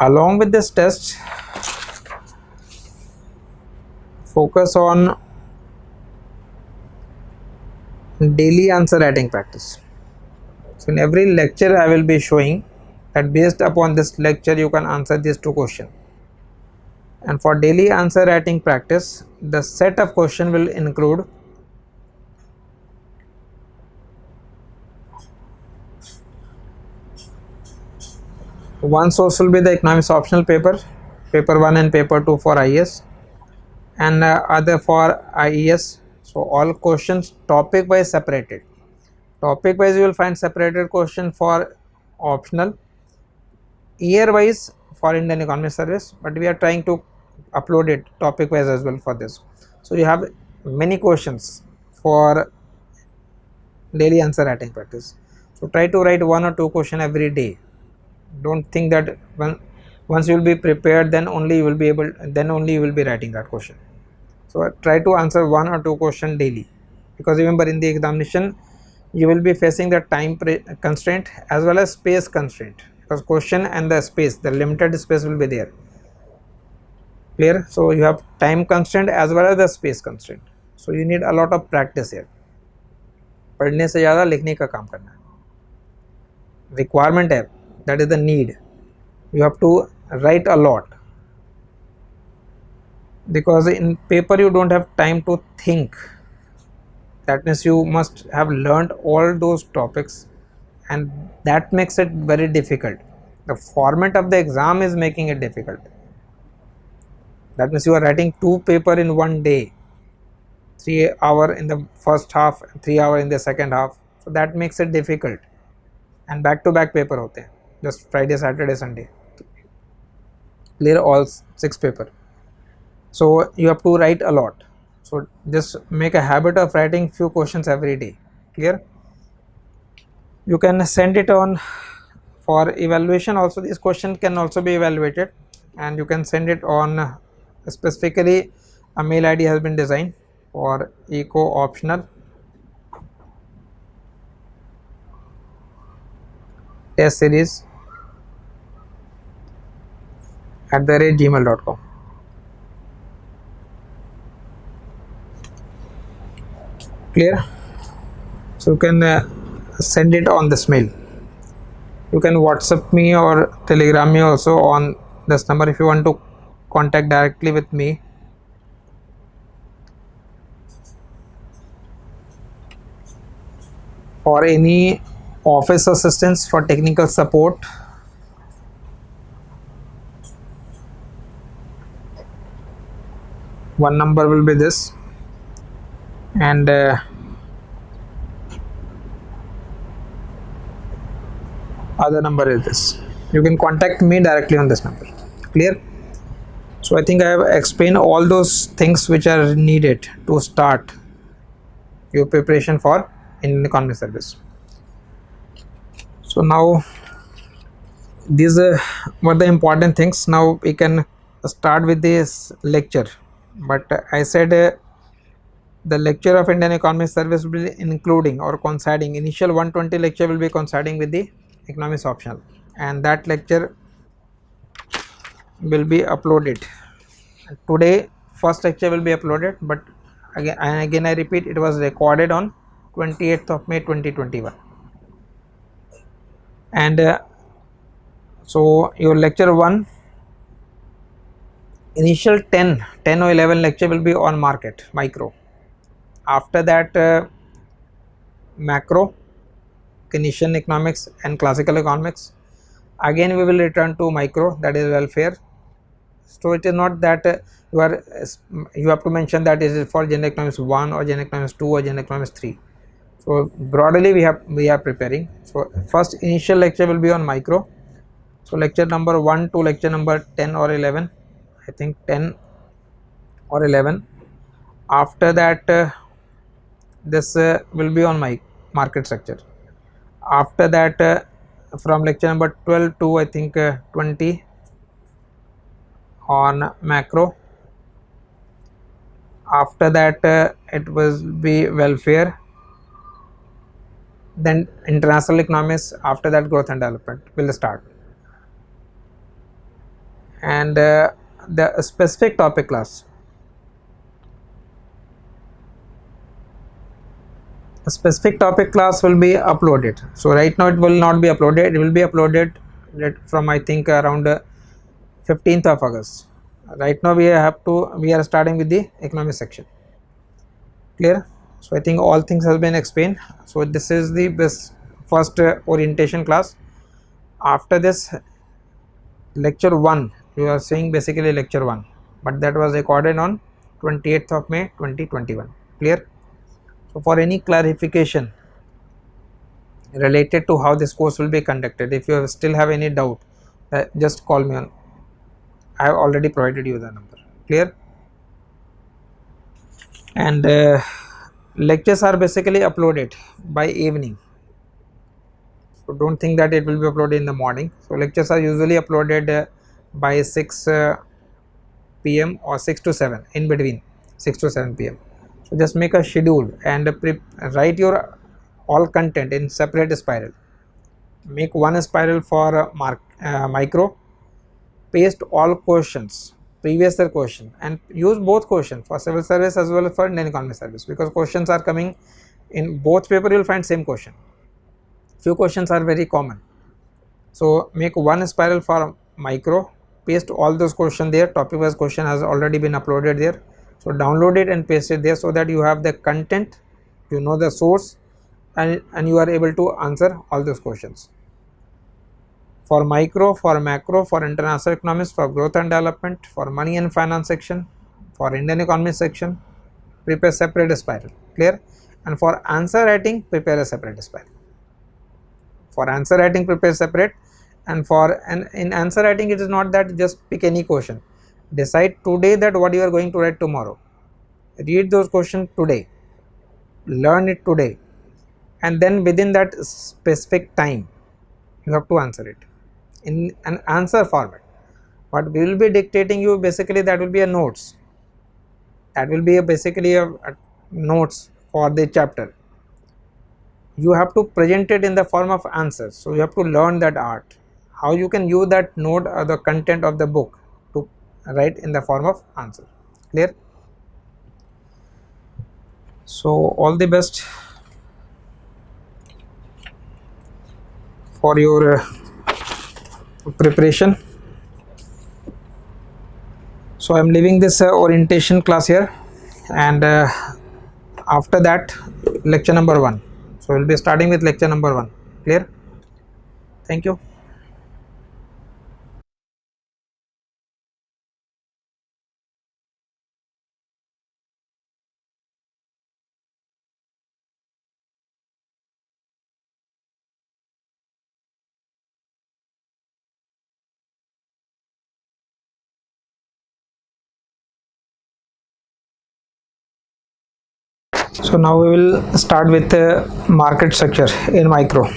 Along with this test, focus on daily answer writing practice. So in every lecture I will be showing that based upon this lecture you can answer these 2 questions. And for daily answer writing practice, the set of question will include one source will be the economics optional paper 1 and paper 2 for IES, and other for IES. So all questions topic wise separated. Topic wise you will find separated question for optional, year wise for Indian economy service, but we are trying to upload it topic wise as well for this. So you have many questions for daily answer writing practice. So try to write 1 or 2 question every day. Don't think that once you will be prepared, then only you will be writing that question. So try to answer 1 or 2 question daily, because remember in the examination you will be facing the time constraint as well as space constraint, because question and the space, the limited space will be there. Clear? So you have time constraint as well as the space constraint, so you need a lot of practice here. पढ़ने से ज़्यादा लिखने का काम करना है, requirement है, that is the need. You have to write a lot, because in paper you don't have time to think. That means you must have learned all those topics, and that makes it very difficult. The format of the exam is making it difficult. That means you are writing 2 papers in one day, 3 hours in the first half, 3 hours in the second half, so that makes it difficult. And back to back paper होते हैं, just Friday, Saturday, Sunday, clear all 6 papers. So you have to write a lot, so just make a habit of writing few questions every day. Clear? You can send it on for evaluation also. This question can also be evaluated, and you can send it on, specifically a mail ID has been designed for eco optional test series @gmail.com. Clear? So you can send it on this mail. You can WhatsApp me or Telegram me also on this number if you want to contact directly with me. For any office assistance, for technical support, one number will be this, and other number is this. You can contact me directly on this number. Clear? So I think I have explained all those things which are needed to start your preparation for Indian Economy Service. So now these were the important things. Now we can start with this lecture, but I said the lecture of Indian Economy Service will be including or coinciding. Initial 120 lecture will be coinciding with the economics optional, and that lecture will be uploaded today. First lecture will be uploaded, but again I repeat, it was recorded on 28th of May 2021, and so your lecture 1, initial 10 or 11 lecture will be on market micro. After that macro, Keynesian economics and classical economics. Again we will return to micro, that is welfare. So it is not that you have to mention that is it for general economics 1 or general economics 2 or general economics 3. So broadly we are preparing. So first initial lecture will be on micro. So lecture number 1 to lecture number 10 or 11, I think 10 or 11. After that this will be on my market structure. After that from lecture number 12 to I think 20 on macro. After that it will be welfare, then international economics. After that growth and development will start, and the specific topic class, a specific topic class will be uploaded. So right now it will not be uploaded, it will be uploaded from I think around 15th of August. Right now we are starting with the economic section. Clear? So I think all things has been explained. So this is the first orientation class. After this lecture 1, you are seeing basically lecture 1, but that was recorded on 28th of May 2021. Clear? So for any clarification related to how this course will be conducted, if you still have any doubt, just call me on. I have already provided you the number. Clear? And lectures are basically uploaded by evening. So don't think that it will be uploaded in the morning. So lectures are usually uploaded by 6 p.m. or 6 to 7, in between 6 to 7 p.m. So just make a schedule and write your all content in separate spiral. Make one spiral for micro, paste all questions, previous year question, and use both question for civil service as well as for Indian economic service, because questions are coming in both paper. You will find same question. Few questions are very common. So make one spiral for micro, paste all those questions there. Topic wise question has already been uploaded there, so download it and paste it there, so that you have the content, you know the source, and you are able to answer all those questions. For micro, for macro, for international economics, for growth and development, for money and finance section, for Indian economy section, prepare separate spiral. Clear? And for answer writing, prepare a separate spiral. For answer writing, prepare separate. And in answer writing, it is not that just pick any question. Decide today that what you are going to write tomorrow. Read those questions today, learn it today, and then within that specific time you have to answer it in an answer format. What we will be dictating you, basically that will be a notes, that will be basically a notes for the chapter. You have to present it in the form of answers, so you have to learn that art, how you can use that note or the content of the book to write in the form of answer. Clear? So all the best for your preparation. So I am leaving this orientation class here, and after that lecture number 1. So we will be starting with lecture number 1. Clear? Thank you. So now we will start with the market structure in micro.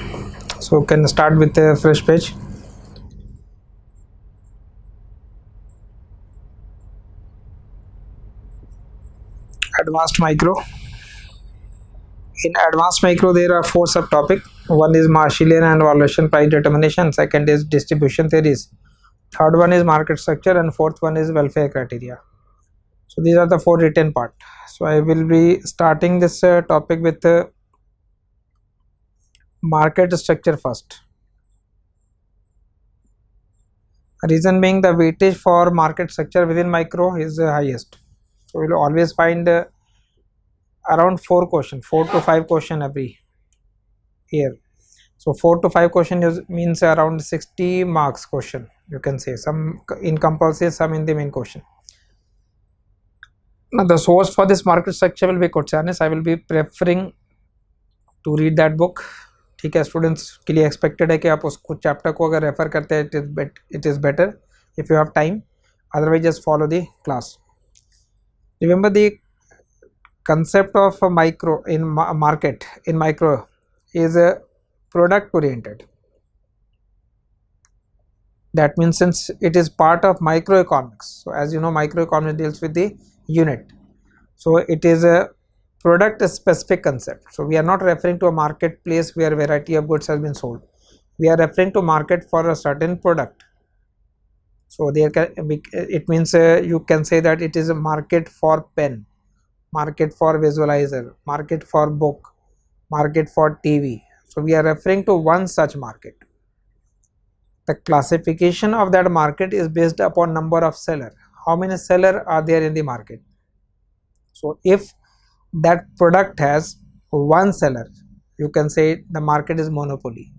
So can start with a fresh page. Advanced micro. In advanced micro, there are 4 subtopics. One is Marshallian and valuation price determination. Second is distribution theories. Third one is market structure, and fourth one is welfare criteria. So these are the 4 written part. So I will be starting this topic with market structure first. Reason being, the weightage for market structure within micro is highest. So we will always find around 4 to 5 question every year. So 4 to 5 question means around 60 marks question, you can say, some in compulsory, some in the main question. Now the source for this market structure will be Kotsanis. I will be preferring to read that book. ठीक है, students के लिए expected है कि आप उसको chapter को अगर रेफर करते हैं, it is better if you have time, otherwise just follow the class. Remember the concept of a micro in market in micro is a product oriented. That means since it is part of microeconomics, so as you know, microeconomics deals with the unit, so it is a product specific concept. So we are not referring to a marketplace where variety of goods has been sold. We are referring to market for a certain product. So there can be, it means you can say that it is a market for pen, market for visualizer, market for book, market for TV. So we are referring to one such market. The classification of that market is based upon number of seller. How many seller are there in the market? So if that product has one seller, you can say the market is monopoly.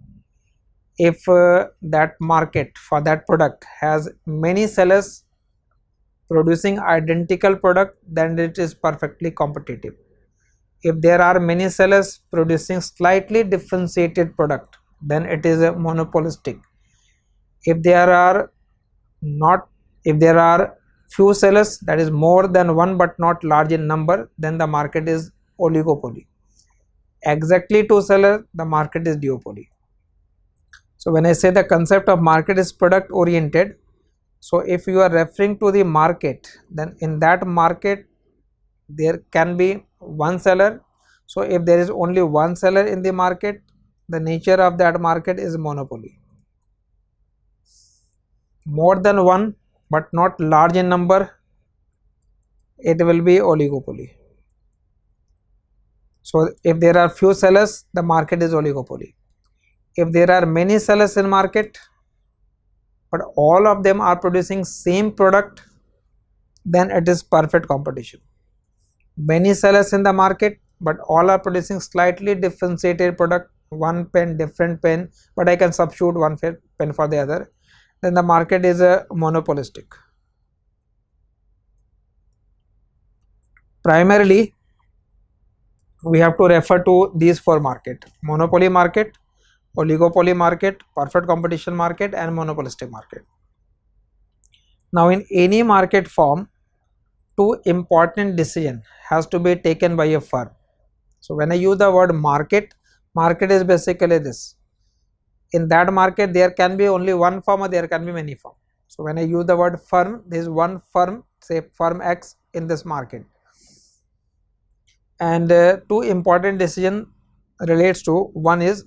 If that market for that product has many sellers producing identical product, then it is perfectly competitive. If there are many sellers producing slightly differentiated product, then it is a monopolistic. If there are few sellers, that is more than one but not large in number, then the market is oligopoly. Exactly 2 sellers, the market is duopoly. So when I say the concept of market is product oriented, so if you are referring to the market, then in that market there can be one seller. So if there is only one seller in the market, the nature of that market is monopoly. More than one but not large in number, it will be oligopoly. So if there are few sellers, the market is oligopoly. If there are many sellers in market but all of them are producing same product, then it is perfect competition. Many sellers in the market but all are producing slightly differentiated product, one pen different pen, but I can substitute one pen for the other, then the market is a monopolistic. Primarily we have to refer to these four market: monopoly market, oligopoly market, perfect competition market, and monopolistic market. Now in any market form, two important decision has to be taken by a firm. So when I use the word market, market is basically this: in that market there can be only one firm or there can be many firms. So when I use the word firm, there is one firm, say firm X in this market, and two important decision relates to: one is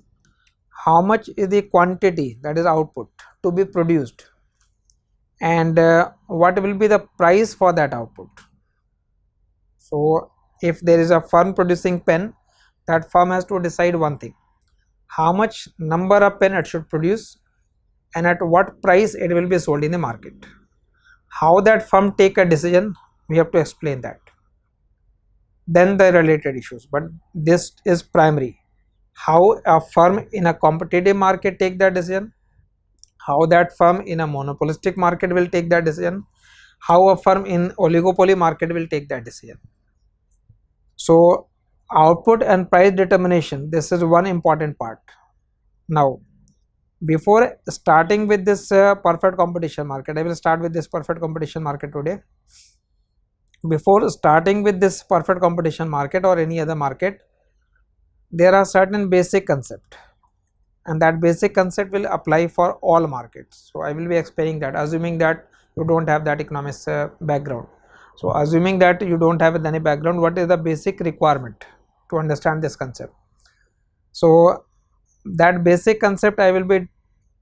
how much is the quantity, that is output, to be produced, and what will be the price for that output. So if there is a firm producing pen, that firm has to decide one thing: how much number of pen it should produce and at what price it will be sold in the market. How that firm take a decision, we have to explain that. Then the related issues, but this is primary: how a firm in a competitive market take that decision, how that firm in a monopolistic market will take that decision, how a firm in oligopoly market will take that decision. So output and price determination, this is one important part. Now before starting with this perfect competition market, I will start with this perfect competition market today. Before starting with this perfect competition market or any other market, there are certain basic concept, and that basic concept will apply for all markets. So I will be explaining that, assuming that you don't have that economics background. So assuming that you don't have any background, what is the basic requirement to understand this concept? So that basic concept I will be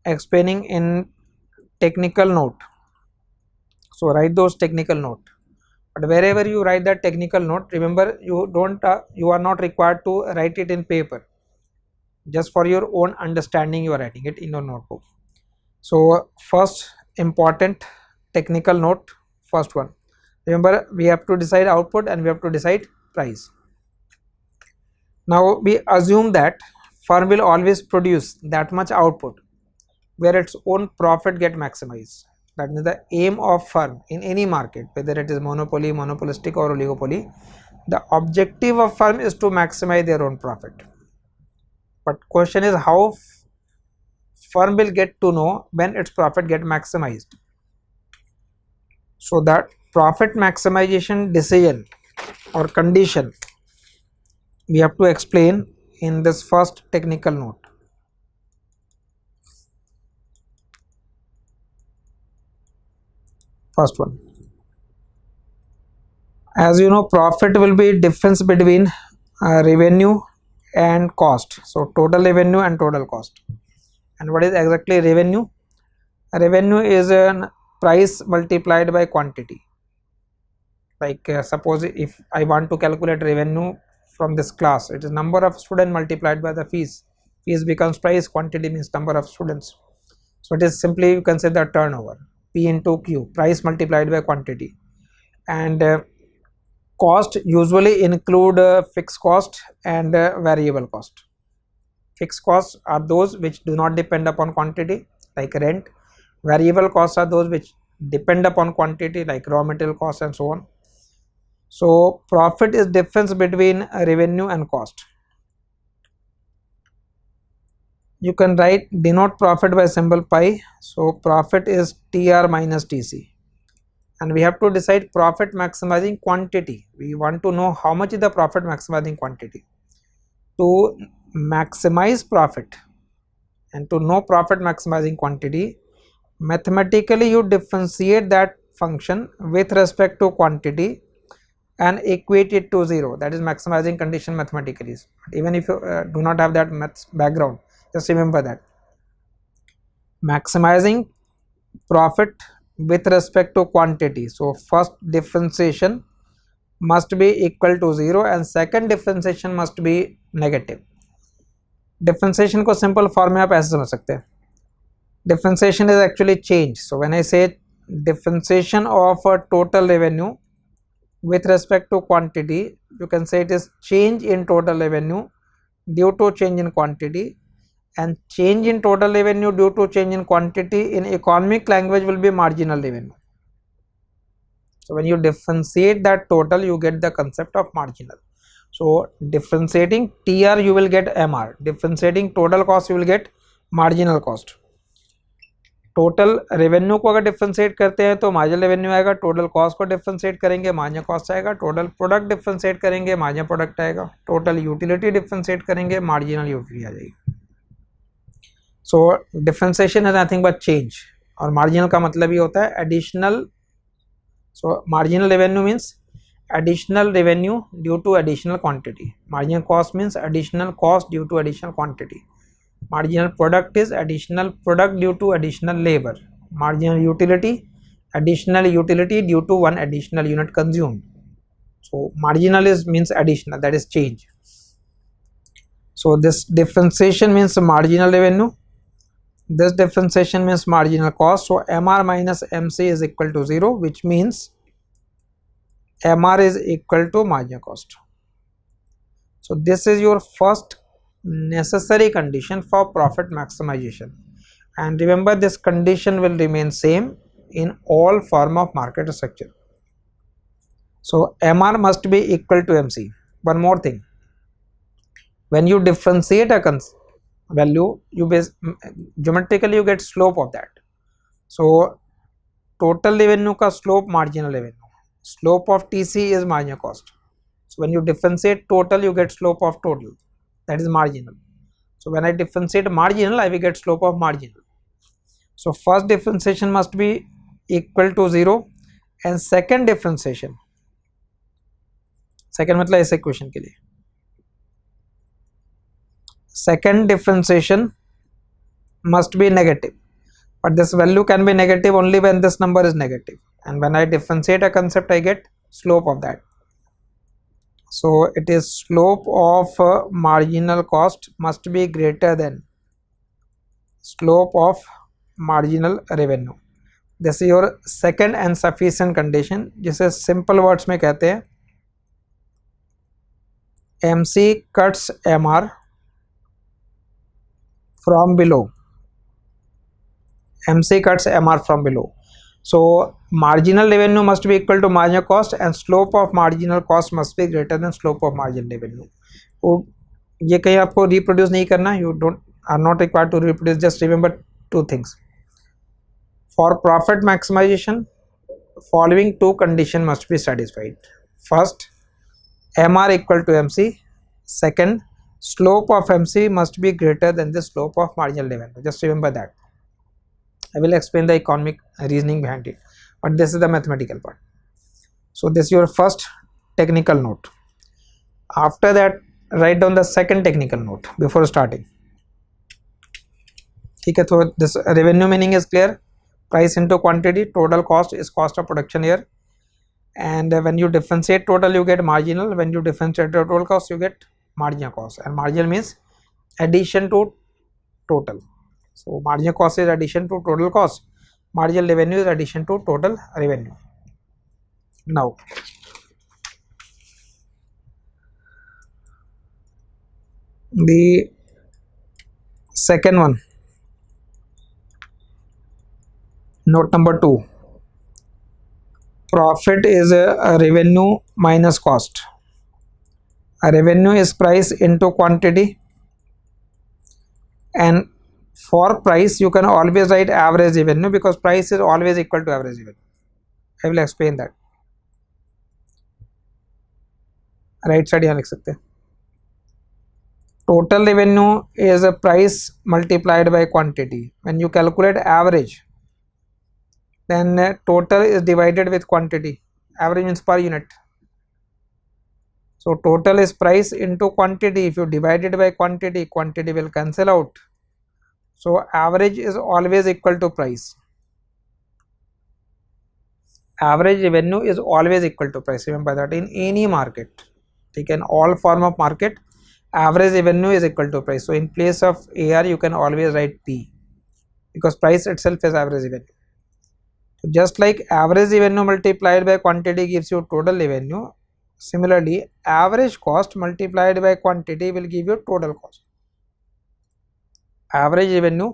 explaining in technical note. So write those technical note, but wherever you write that technical note, remember you are not required to write it in paper. Just for your own understanding you are writing it in your notebook. So first important technical note, first one, remember we have to decide output and we have to decide price. Now we assume that firm will always produce that much output where its own profit get maximized. That is the aim of firm in any market, whether it is monopoly, monopolistic or oligopoly. The objective of firm is to maximize their own profit. But question is how firm will get to know when its profit get maximized. So that profit maximization decision or condition we have to explain in this first technical note. First one, as you know, profit will be difference between revenue and cost. So total revenue and total cost. And what is exactly revenue? Revenue is a price multiplied by quantity. Like suppose if I want to calculate revenue from this class, it is number of students multiplied by the fees. Fees becomes price, quantity means number of students. So it is simply, you can say, the turnover, P into Q, price multiplied by quantity. And cost usually include fixed cost and variable cost. Fixed costs are those which do not depend upon quantity, like rent. Variable costs are those which depend upon quantity, like raw material costs and so on. So profit is difference between revenue and cost. You can denote profit by symbol pi. So profit is TR minus TC, and we have to decide profit maximizing quantity. We want to know how much is the profit maximizing quantity. To maximize profit and to know profit maximizing quantity, mathematically you differentiate that function with respect to quantity and equate it to 0. That is maximizing condition mathematically. But even if you do not have that maths background, just remember that maximizing profit with respect to quantity. So first differentiation must be equal to 0 and second differentiation must be negative. Differentiation को simple form में आप ऐसे समझ सकते हैं. Differentiation is actually change. So when I say differentiation of a total revenue with respect to quantity, you can say it is change in total revenue due to change in quantity, and change in total revenue due to change in quantity in economic language will be marginal revenue. So when you differentiate that total, you get the concept of marginal. So differentiating TR, you will get MR. Differentiating total cost, you will get marginal cost. Total revenue को अगर differentiate करते हैं तो marginal revenue आएगा, total cost को differentiate करेंगे marginal cost आएगा, total product differentiate करेंगे मार्जिनल प्रोडक्ट आएगा, टोटल यूटिलिटी डिफरेंशिएट करेंगे मार्जिनल यूटिलिटी आ जाएगी. So differentiation is nothing but change, और मार्जिनल का मतलब ये होता है additional. So marginal revenue means additional revenue due to additional quantity. Marginal cost means additional cost due to additional quantity. Marginal product is additional product due to additional labor. Marginal utility, additional utility due to one additional unit consumed. So marginal is means additional, that is change. So this differentiation means marginal revenue, this differentiation means marginal cost. So MR minus MC is equal to 0, which means MR is equal to marginal cost. So this is your first necessary condition for profit maximization, and remember this condition will remain same in all form of market structure. So MR must be equal to MC. One more thing, when you differentiate a value, you geometrically you get slope of that. So total revenue का slope marginal revenue, slope of TC is marginal cost. So when you differentiate total, you get slope of total, that is marginal. So when I differentiate marginal, I will get slope of marginal. So first differentiation must be equal to 0, and second differentiation, second मतलब इस equation के लिए, second differentiation must be negative, but this value can be negative only when this number is negative, and when I differentiate a concept, I get slope of that. So it is slope of marginal cost must be greater than slope of marginal revenue. This is your second and sufficient condition, जिसे simple words में कहते हैं MC cuts MR from below. MC cuts MR from below. So marginal revenue must be equal to marginal cost, and slope of marginal cost must be greater than slope of marginal revenue. तो ये कहीं आपको reproduce नहीं करना, you are not required to reproduce, just remember two things. For profit maximization, following two conditions must be satisfied. First, MR equal to MC. Second, slope of MC must be greater than the slope of marginal revenue. Just remember that. I will explain the economic reasoning behind it, but this is the mathematical part. So this is your first technical note. After that, write down the second technical note before starting. Okay, so this revenue meaning is clear. Price into quantity, total cost is cost of production here, and when you differentiate total, you get marginal. When you differentiate total cost, you get marginal cost, and marginal means addition to total. So marginal cost is addition to total cost, marginal revenue is addition to total revenue. Now the second one, note number 2, profit is a revenue minus cost. A revenue is price into quantity, and for price you can always write average revenue because price is always equal to average revenue. I will explain that. Right side यहाँ लिख सकते हैं. Total revenue is a price multiplied by quantity. When you calculate average, then total is divided with quantity. Average means per unit. So total is price into quantity. If you divide it by quantity, quantity will cancel out. So average is always equal to price. Average revenue is always equal to price. Remember that in any market, in all form of market, average revenue is equal to price. So in place of AR, you can always write P, because price itself is average revenue. So just like average revenue multiplied by quantity gives you total revenue, similarly average cost multiplied by quantity will give you total cost. Average revenue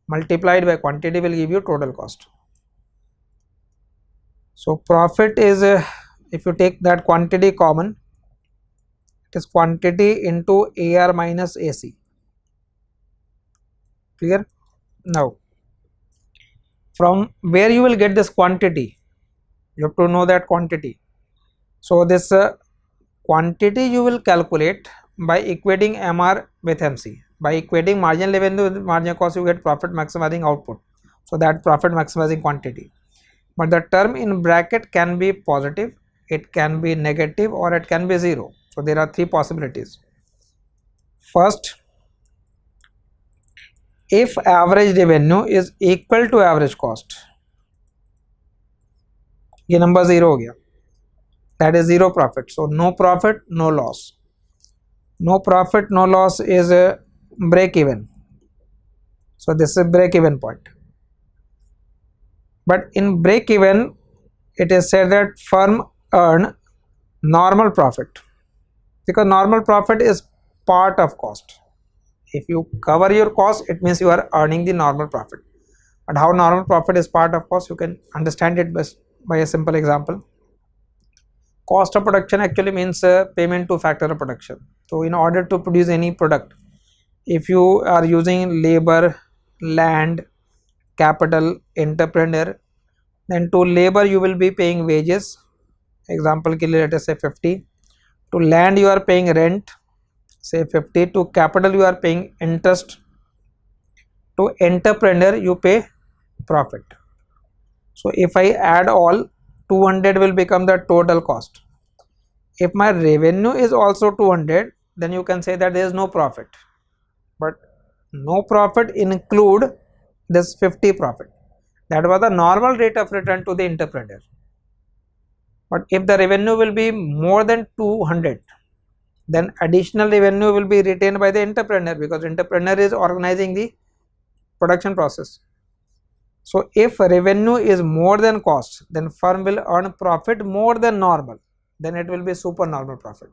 multiplied by quantity will give you total cost. So profit is, if you take that quantity common, it is quantity into AR minus AC. Clear? Now from where you will get this quantity, you have to know that quantity. So this quantity you will calculate by equating MR with MC. By equating marginal revenue with marginal cost, you get profit maximizing output. So that profit maximizing quantity. But the term in bracket can be positive, it can be negative, or it can be zero. So there are three possibilities. First, if average revenue is equal to average cost, ये number zero हो गया, that is zero profit. So no profit, no loss. No profit, no loss is a break even. So this is a break even point. But in break even, it is said that firm earn normal profit, because normal profit is part of cost. If you cover your cost, it means you are earning the normal profit. But how normal profit is part of cost, you can understand it best by a simple example. Cost of production actually means payment to factor of production. So in order to produce any product, if you are using labor, land, capital, entrepreneur, then to labor you will be paying wages. Example के लिए let us say 50. To land you are paying rent, say 50. To capital you are paying interest. To entrepreneur you pay profit. So if I add all, 200 will become the total cost. If my revenue is also 200, then you can say that there is no profit. But no profit include this 50 profit. That was the normal rate of return to the entrepreneur. But if the revenue will be more than 200, then additional revenue will be retained by the entrepreneur, because entrepreneur is organizing the production process. So if revenue is more than cost, then firm will earn profit more than normal, then it will be super normal profit.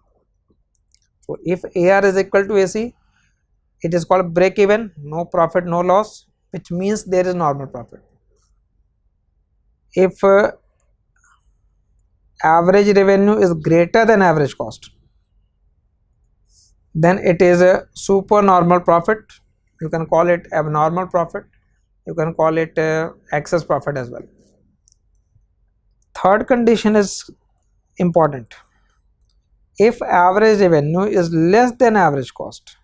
So if AR is equal to AC, it is called break even, no profit, no loss, which means there is normal profit. If average revenue is greater than average cost, then it is a super normal profit. You can call it abnormal profit, you can call it excess profit as well. Third condition is important. If average revenue is less than average cost,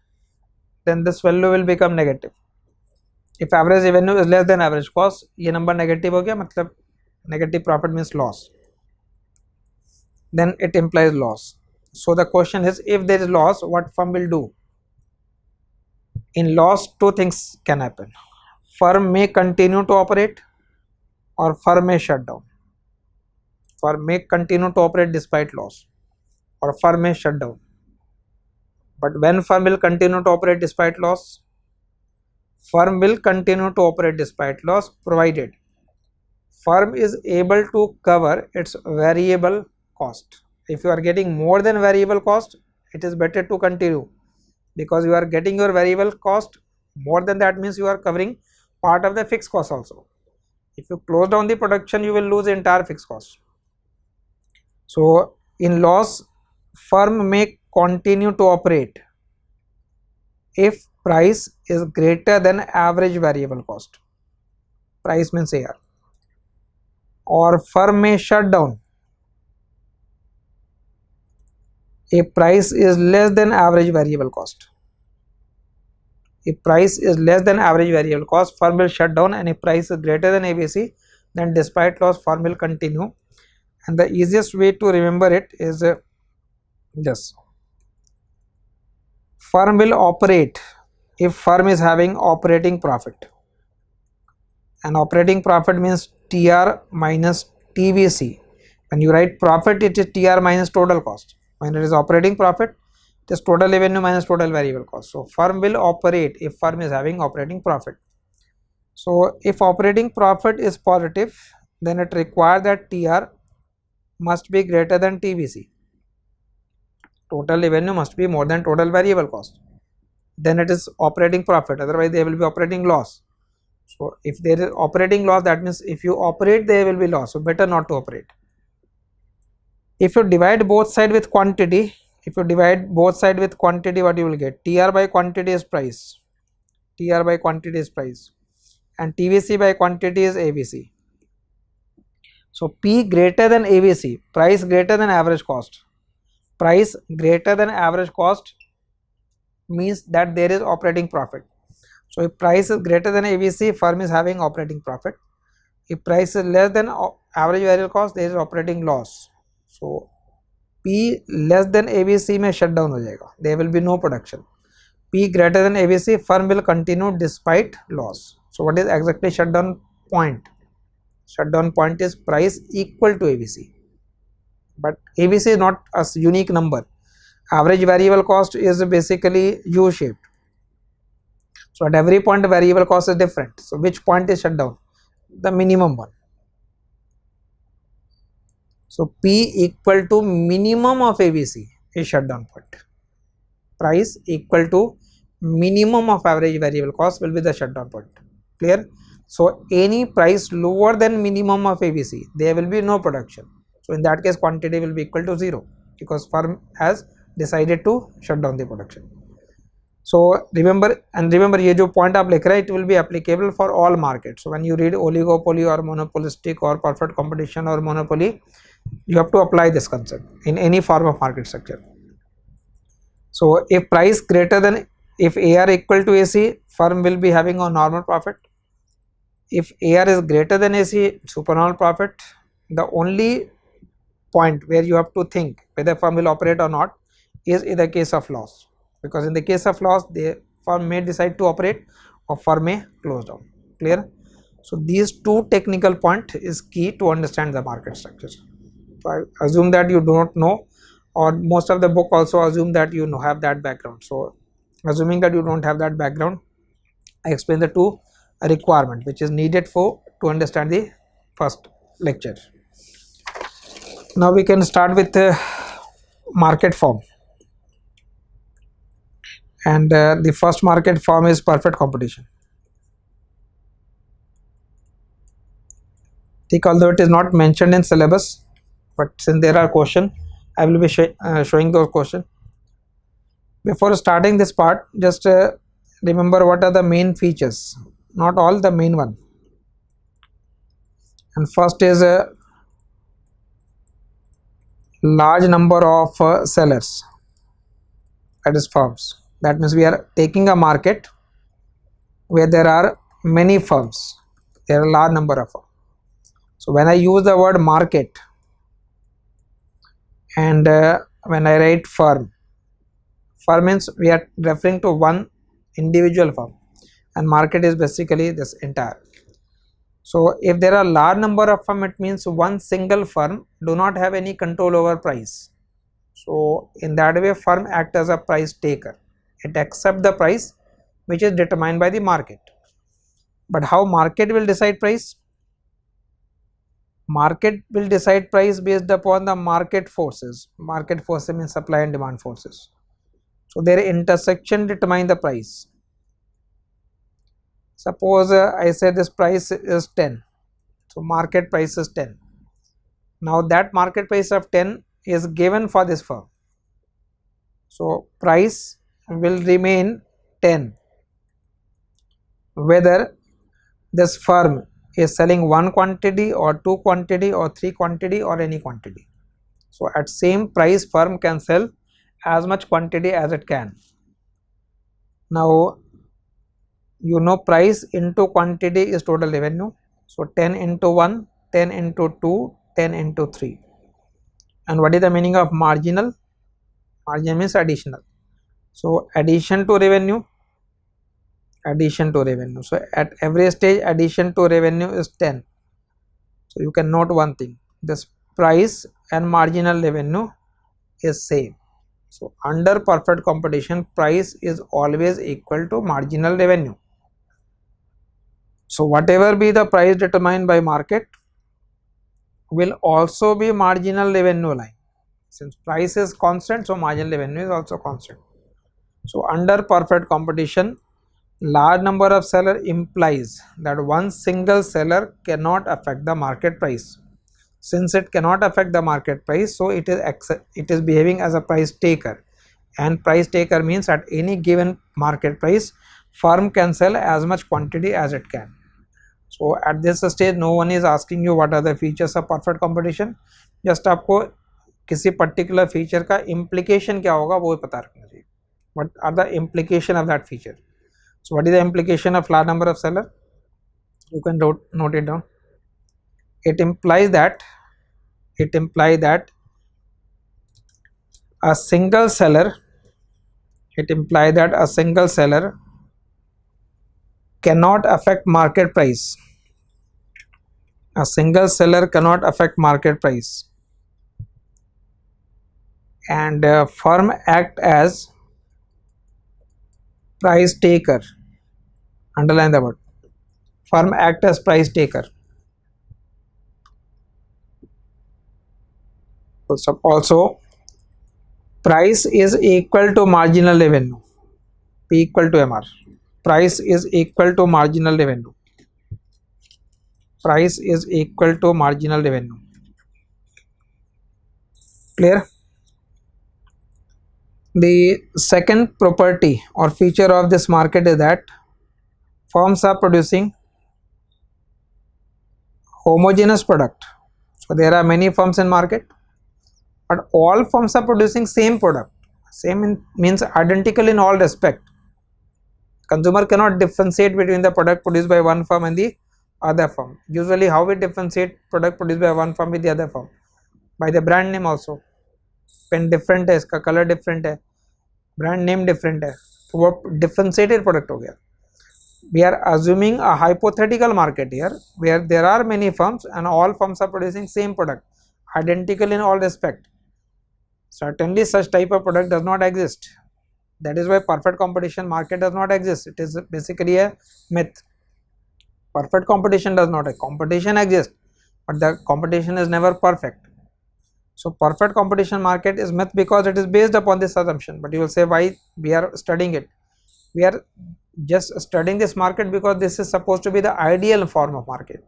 then this value will become negative. If average revenue is less than average cost, ये number negative हो गया, मतलब negative profit means loss, then it implies loss. So the question is, if there is loss, what firm will do? In loss, two things can happen. Firm may continue to operate, or firm may shut down. Firm may continue to operate despite loss, or firm may shut down. But when firm will continue to operate despite loss? Firm will continue to operate despite loss provided firm is able to cover its variable cost. If you are getting more than variable cost, it is better to continue, because you are getting your variable cost more than that, means you are covering part of the fixed cost also. If you close down the production, you will lose the entire fixed cost. So in loss, firm may continue to operate if price is greater than average variable cost. Price means AR. Or firm may shut down if price is less than average variable cost. If price is less than average variable cost, firm will shut down, and if price is greater than ABC, then despite loss, firm will continue. And the easiest way to remember it is Yes. Firm will operate if firm is having operating profit. And operating profit means TR minus TVC. When you write profit, it is TR minus total cost. When it is operating profit, it is total revenue minus total variable cost. So firm will operate if firm is having operating profit. So if operating profit is positive, then it requires that TR must be greater than TVC. Total revenue must be more than total variable cost. Then it is operating profit, otherwise there will be operating loss. So if there is operating loss, that means if you operate, there will be loss. So better not to operate. If you divide both sides with quantity, what you will get? TR by quantity is price. TR by quantity is price. And TVC by quantity is AVC. So P greater than AVC, price greater than average cost. Price greater than average cost means that there is operating profit. So if price is greater than AVC, firm is having operating profit. If price is less than average variable cost, there is operating loss. So P less than AVC में shut down हो जाएगा. There will be no production. P greater than AVC, firm will continue despite loss. So what is exactly shutdown point? Shutdown point is price equal to AVC. But AVC is not a unique number. Average variable cost is basically U-shaped. So at every point variable cost is different. So which point is shut down? The minimum one. So P equal to minimum of AVC is shutdown point. Price equal to minimum of average variable cost will be the shutdown point. Clear? So any price lower than minimum of AVC, there will be no production. So in that case, quantity will be equal to 0 because firm has decided to shut down the production. So remember ये जो point आप लिख रहे हैं, it will be applicable for all markets. So when you read oligopoly or monopolistic or perfect competition or monopoly, you have to apply this concept in any form of market structure. So if price greater than, if AR equal to AC, firm will be having a normal profit. If AR is greater than AC, supernormal profit. The only point where you have to think whether firm will operate or not is in the case of loss, because in the case of loss, the firm may decide to operate or firm may close down. Clear? So these two technical point is key to understand the market structure. So I assume that you do not know, or most of the book also assume that you have that background. So assuming that you don't have that background, I explain the two requirement which is needed for to understand the first lecture. Now we can start with the market form, and the first market form is perfect competition. I think although it is not mentioned in syllabus, but since there are questions, I will be showing those questions. Before starting this part, just remember what are the main features, not all, the main one. And first is a large number of sellers, that is firms. That means we are taking a market where there are many firms, there are a large number of firms. So when I use the word market and when I write firm means we are referring to one individual firm, and market is basically this entire. So if there are large number of firm, it means one single firm do not have any control over price. So in that way, firm act as a price taker. It accepts the price which is determined by the market. But how market will decide price? Market will decide price based upon the market forces. Market forces means supply and demand forces. So their intersection determine the price. Suppose I say this price is 10. So market price is 10. Now that market price of 10 is given for this firm. So price will remain 10 whether this firm is selling one quantity or two quantity or three quantity or any quantity. So at same price, firm can sell as much quantity as it can. Now price into quantity is total revenue. So 10 into 1, 10 into 2, 10 into 3. And what is the meaning of marginal? Margin means additional. So addition to revenue. So at every stage addition to revenue is 10. So you can note one thing, this price and marginal revenue is same. So under perfect competition, price is always equal to marginal revenue. So whatever be the price determined by market will also be marginal revenue line. Since price is constant, so marginal revenue is also constant. So under perfect competition, large number of seller implies that one single seller cannot affect the market price. Since it cannot affect the market price, so it is behaving as a price taker, and price taker means at any given market price firm can sell as much quantity as it can. So at this stage no one is asking you what are the features of perfect competition, just आपको किसी particular feature का implication क्या होगा वो पता रखना चाहिए. What are the implication of that feature? So what is the implication of large number of seller? You can note it down. It implies that a single seller cannot affect market price. A single seller cannot affect market price, and firm act as price taker. Underline the word, firm act as price taker. Also price is equal to marginal revenue, P equal to MR. Price is equal to marginal revenue. Price is equal to marginal revenue. Clear? The second property or feature of this market is that firms are producing homogeneous product. So there are many firms in market, but all firms are producing same product. Same means identical in all respect. Consumer cannot differentiate between the product produced by one firm and the other firm. Usually how we differentiate product produced by one firm with the other firm? By the brand name also. Pen different है, इसका color different है, brand name different है, तो वो differentiated product हो गया. We are assuming a hypothetical market here where there are many firms and all firms are producing same product, identical in all respect. Certainly such type of product does not exist. That is why perfect competition market does not exist. It is basically a myth. Perfect competition does not exist. Competition exists, but the competition is never perfect. So perfect competition market is myth because it is based upon this assumption. But you will say why we are studying it? We are just studying this market because this is supposed to be the ideal form of market.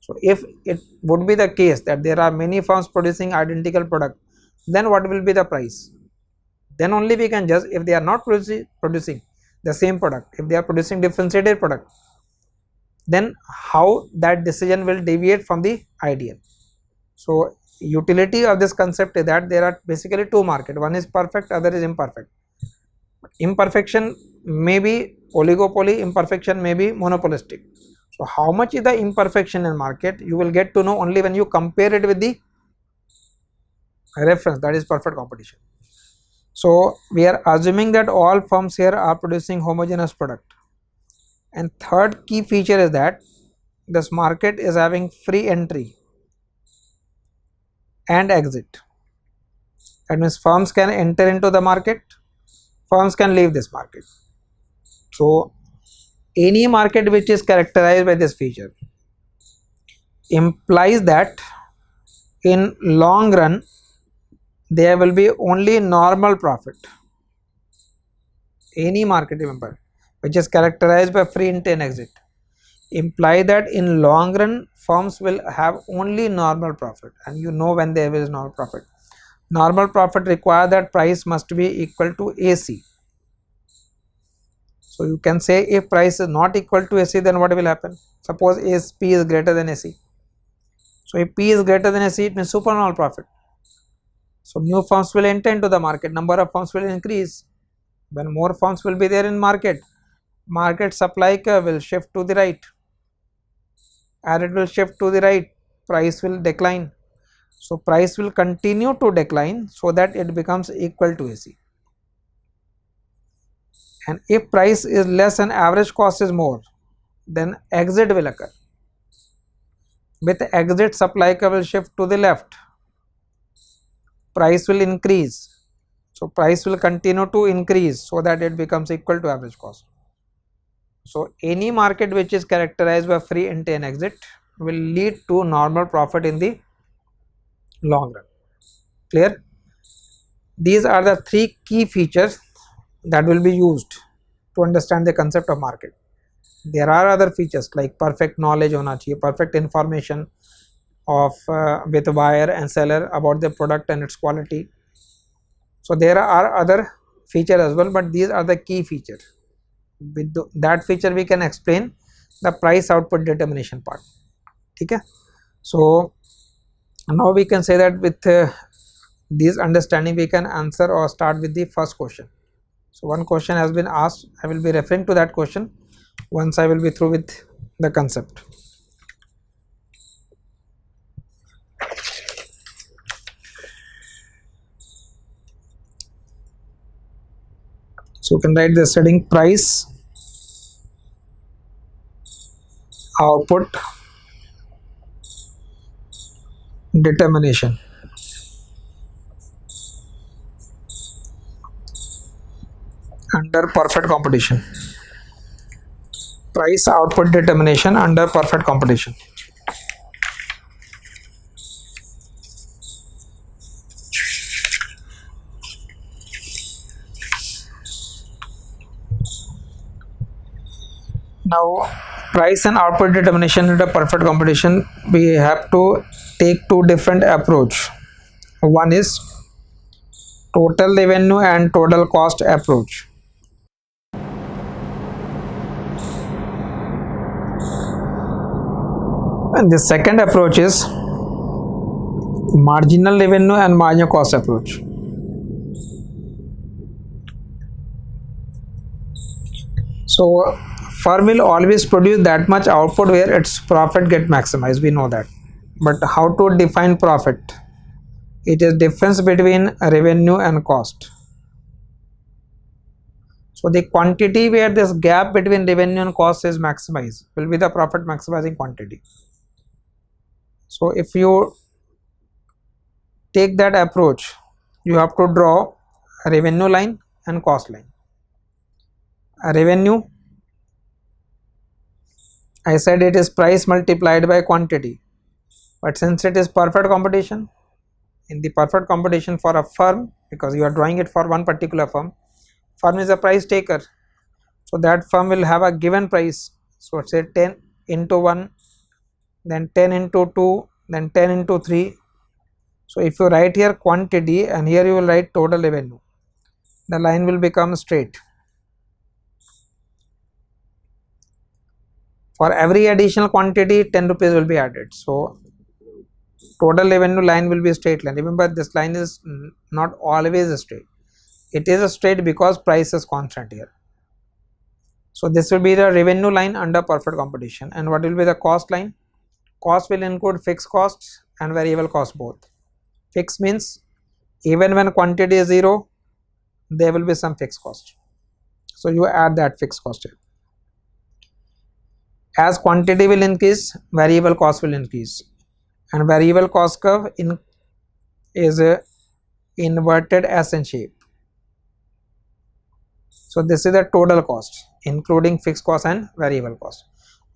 So if it would be the case that there are many firms producing identical product, then what will be the price? Then only we can judge if they are not producing the same product, if they are producing differentiated product, then how that decision will deviate from the ideal. So utility of this concept is that there are basically two markets, one is perfect, other is imperfect. Imperfection may be oligopoly, imperfection may be monopolistic. So how much is the imperfection in market, you will get to know only when you compare it with the reference, that is perfect competition. So we are assuming that all firms here are producing homogeneous product. And third key feature is that this market is having free entry and exit. That means firms can enter into the market, firms can leave this market. So any market which is characterized by this feature implies that in long run there will be only normal profit. Any market, remember, which is characterized by free entry and exit imply that in long run firms will have only normal profit, and you know when there is normal profit. Normal profit require that price must be equal to AC. So you can say if price is not equal to AC, then what will happen? Suppose P is greater than AC. So if P is greater than AC, it means supernormal profit. So new firms will enter into the market, number of firms will increase. When more firms will be there in market, market supply curve will shift to the right. As it will shift to the right, price will decline. So price will continue to decline so that it becomes equal to AC. And if price is less and average cost is more, then exit will occur. With exit, supply curve will shift to the left. Price will increase. So price will continue to increase so that it becomes equal to average cost. So any market which is characterized by free entry and exit will lead to normal profit in the long run. Clear? These are the three key features that will be used to understand the concept of market. There are other features like perfect knowledge hona chahiye, perfect information of with buyer and seller about the product and its quality. So there are other features as well, but these are the key features. With that feature we can explain the price output determination part. Okay? So now we can say that with this understanding we can answer or start with the first question. So one question has been asked. I will be referring to that question once I will be through with the concept. So you can write the setting price output determination. Under perfect competition. Price output determination under perfect competition. Now price and output determination under perfect competition, we have to take two different approach. One is total revenue and total cost approach. And the second approach is marginal revenue and marginal cost approach. So firm will always produce that much output where its profit get maximized, we know that. But how to define profit? It is difference between revenue and cost. So the quantity where this gap between revenue and cost is maximized will be the profit maximizing quantity. So if you take that approach, you have to draw a revenue line and cost line. A revenue, I said it is price multiplied by quantity, but since it is perfect competition, in the perfect competition for a firm, because you are drawing it for one particular firm is a price taker, so that firm will have a given price. So say 10 into 1, then 10 into 2, then 10 into 3. So if you write here quantity and here you will write total revenue, the line will become straight. For every additional quantity 10 rupees will be added. So total revenue line will be a straight line. Remember, this line is not always straight. It is straight because price is constant here. So this will be the revenue line under perfect competition. And what will be the cost line? Cost will include fixed costs and variable cost both. Fixed means even when quantity is 0, there will be some fixed cost. So you add that fixed cost here. As quantity will increase, variable cost will increase. And variable cost curve is inverted S-N shape. So this is the total cost including fixed cost and variable cost.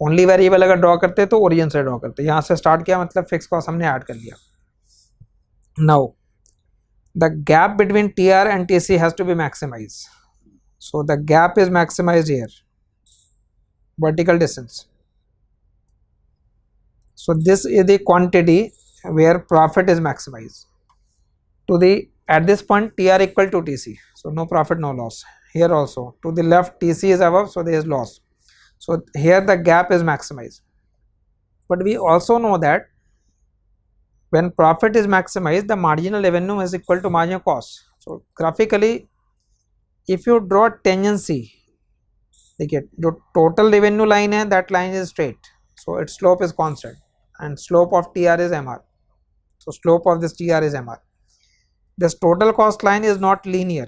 Only variable अगर draw करते तो origin से draw करते, यहाँ से start किया मतलब fix cost हमने ऐड कर लिया. Now the gap between TR and TC has to be maximized. So the gap is maximized here, vertical distance. So this is the quantity where profit is maximized. At this point TR equal to TC, so no profit no loss. Here also to the left TC is above, so there is loss. So here the gap is maximized. But we also know that when profit is maximized, the marginal revenue is equal to marginal cost. So graphically, if you draw tangency, देखिए जो total revenue line है, that line is straight, so its slope is constant and slope of TR is MR. So slope of this TR is MR. This total cost line is not linear.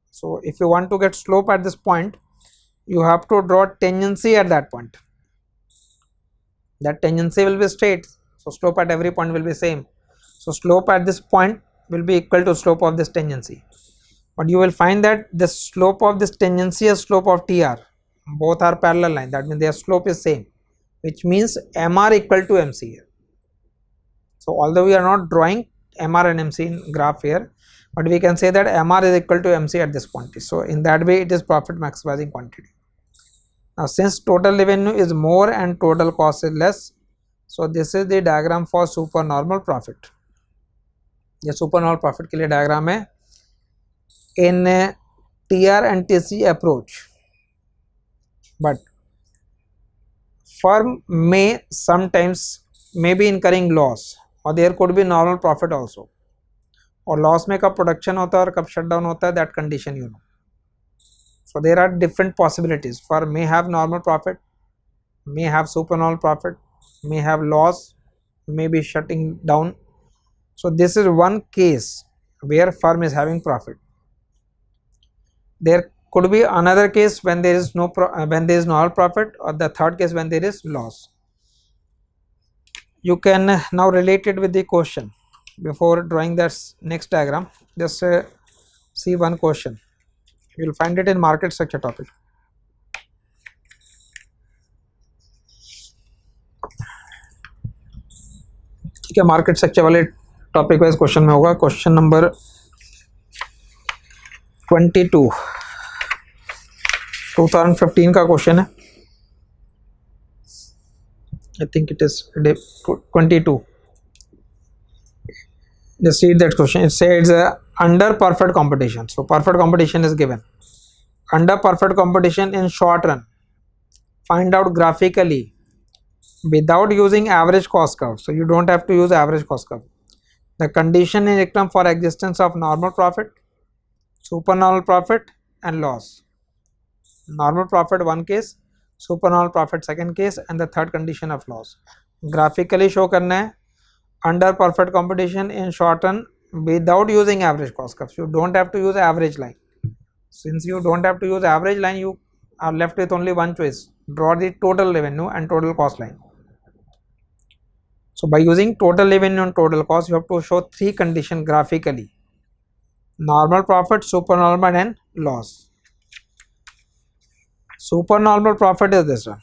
So if you want to get slope at this point, you have to draw tangency at that point. That tangency will be straight, so slope at every point will be same. So slope at this point will be equal to slope of this tangency. But you will find that the slope of this tangency and slope of TR both are parallel line. That means their slope is same, which means MR equal to MC here. So although we are not drawing MR and MC in graph here, but we can say that MR is equal to MC at this point. So in that way it is profit maximizing quantity. Now since total revenue is more and total cost is less, so this is the diagram for supernormal profit. ये supernormal profit के लिए diagram है. In TR and TC approach, but firm may sometimes be incurring loss, or there could be normal profit also. और loss में कब production होता है और कब shutdown होता है, that condition you know. So there are different possibilities. Firm may have normal profit, may have supernormal profit, may have loss, may be shutting down. So this is one case where firm is having profit. There could be another case when there is no normal profit, or the third case when there is loss. You can now relate it with the question. Before drawing this next diagram, just see one question. You will find it in market structure topic. ठीक है, market structure वाले topic wise question में होगा. Question number 22 2015 का question है. I think it is 22. Just read that question. It says under perfect competition. So perfect competition is given. Under perfect competition in short run, find out graphically without using average cost curve. So you don't have to use average cost curve. The condition in ICM for existence of normal profit, supernormal profit and loss. Normal profit one case, supernormal profit second case, and the third condition of loss. Graphically show करना है under perfect competition in short run without using average cost curve. You don't have to use average line. Since you don't have to use average line, you are left with only one choice. Draw the total revenue and total cost line. So by using total revenue and total cost, you have to show three conditions graphically: normal profit, supernormal and loss. Supernormal profit is this one.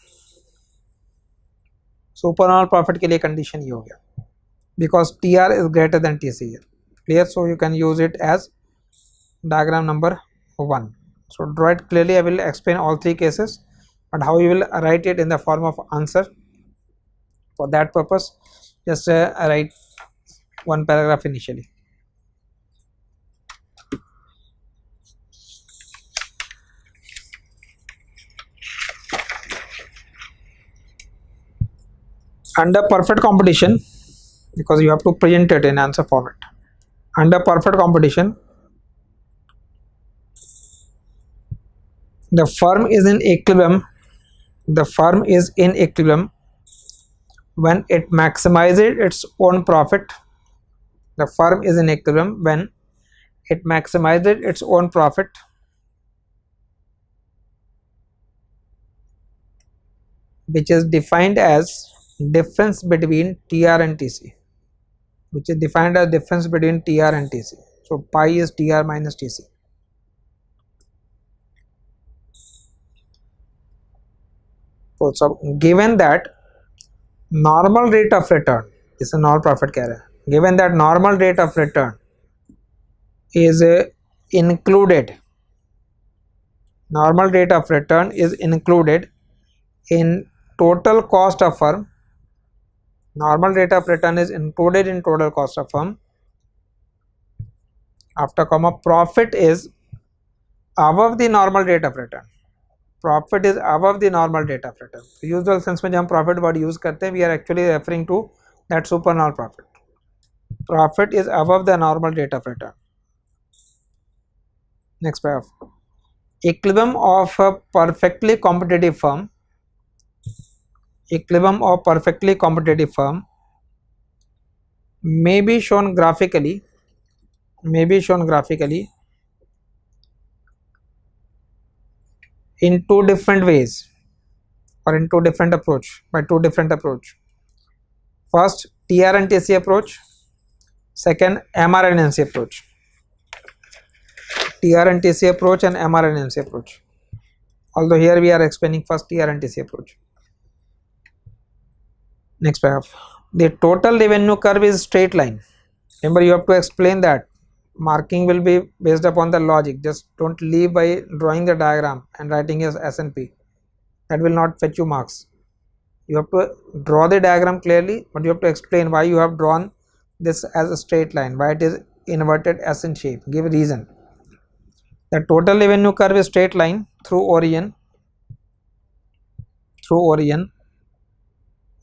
Supernormal profit के लिए condition ये हो गया, because TR is greater than TC here. Clear? So you can use it as diagram number 1. So draw it clearly. I will explain all three cases, but how you will write it in the form of answer. For that purpose, just write one paragraph initially. Under perfect competition, because you have to present it in answer format. Under perfect competition, the firm is in equilibrium. The firm is in equilibrium when it maximizes its own profit. The firm is in equilibrium when it maximizes its own profit which is defined as difference between TR and TC, which is defined as difference between TR and TC. So pi is TR minus TC. So given that normal rate of return, is a normal profit कह रहा है, given that normal rate of return is included, normal rate of return is included in total cost of firm. Normal rate of return is included in total cost of firm. After comma, profit is above the normal rate of return. Profit is above the normal rate of return. So usual sense में जब हम profit word use करते हैं, we are actually referring to that supernormal profit. Profit is above the normal rate of return. Next paragraph. Equilibrium of a perfectly competitive firm. Equilibrium of perfectly competitive firm may be shown graphically in two different ways, or in two different approach, by two different approach. First, TR and TC approach. Second, MR and NC approach. TR and TC approach and MR and NC approach. Although here we are explaining first TR and TC approach. Next paragraph. The total revenue curve is straight line. Remember, you have to explain that. Marking will be based upon the logic. Just don't leave by drawing the diagram and writing as S&P. That will not fetch you marks. You have to draw the diagram clearly, but you have to explain why you have drawn this as a straight line, why it is inverted S in shape. Give a reason. The total revenue curve is straight line through origin,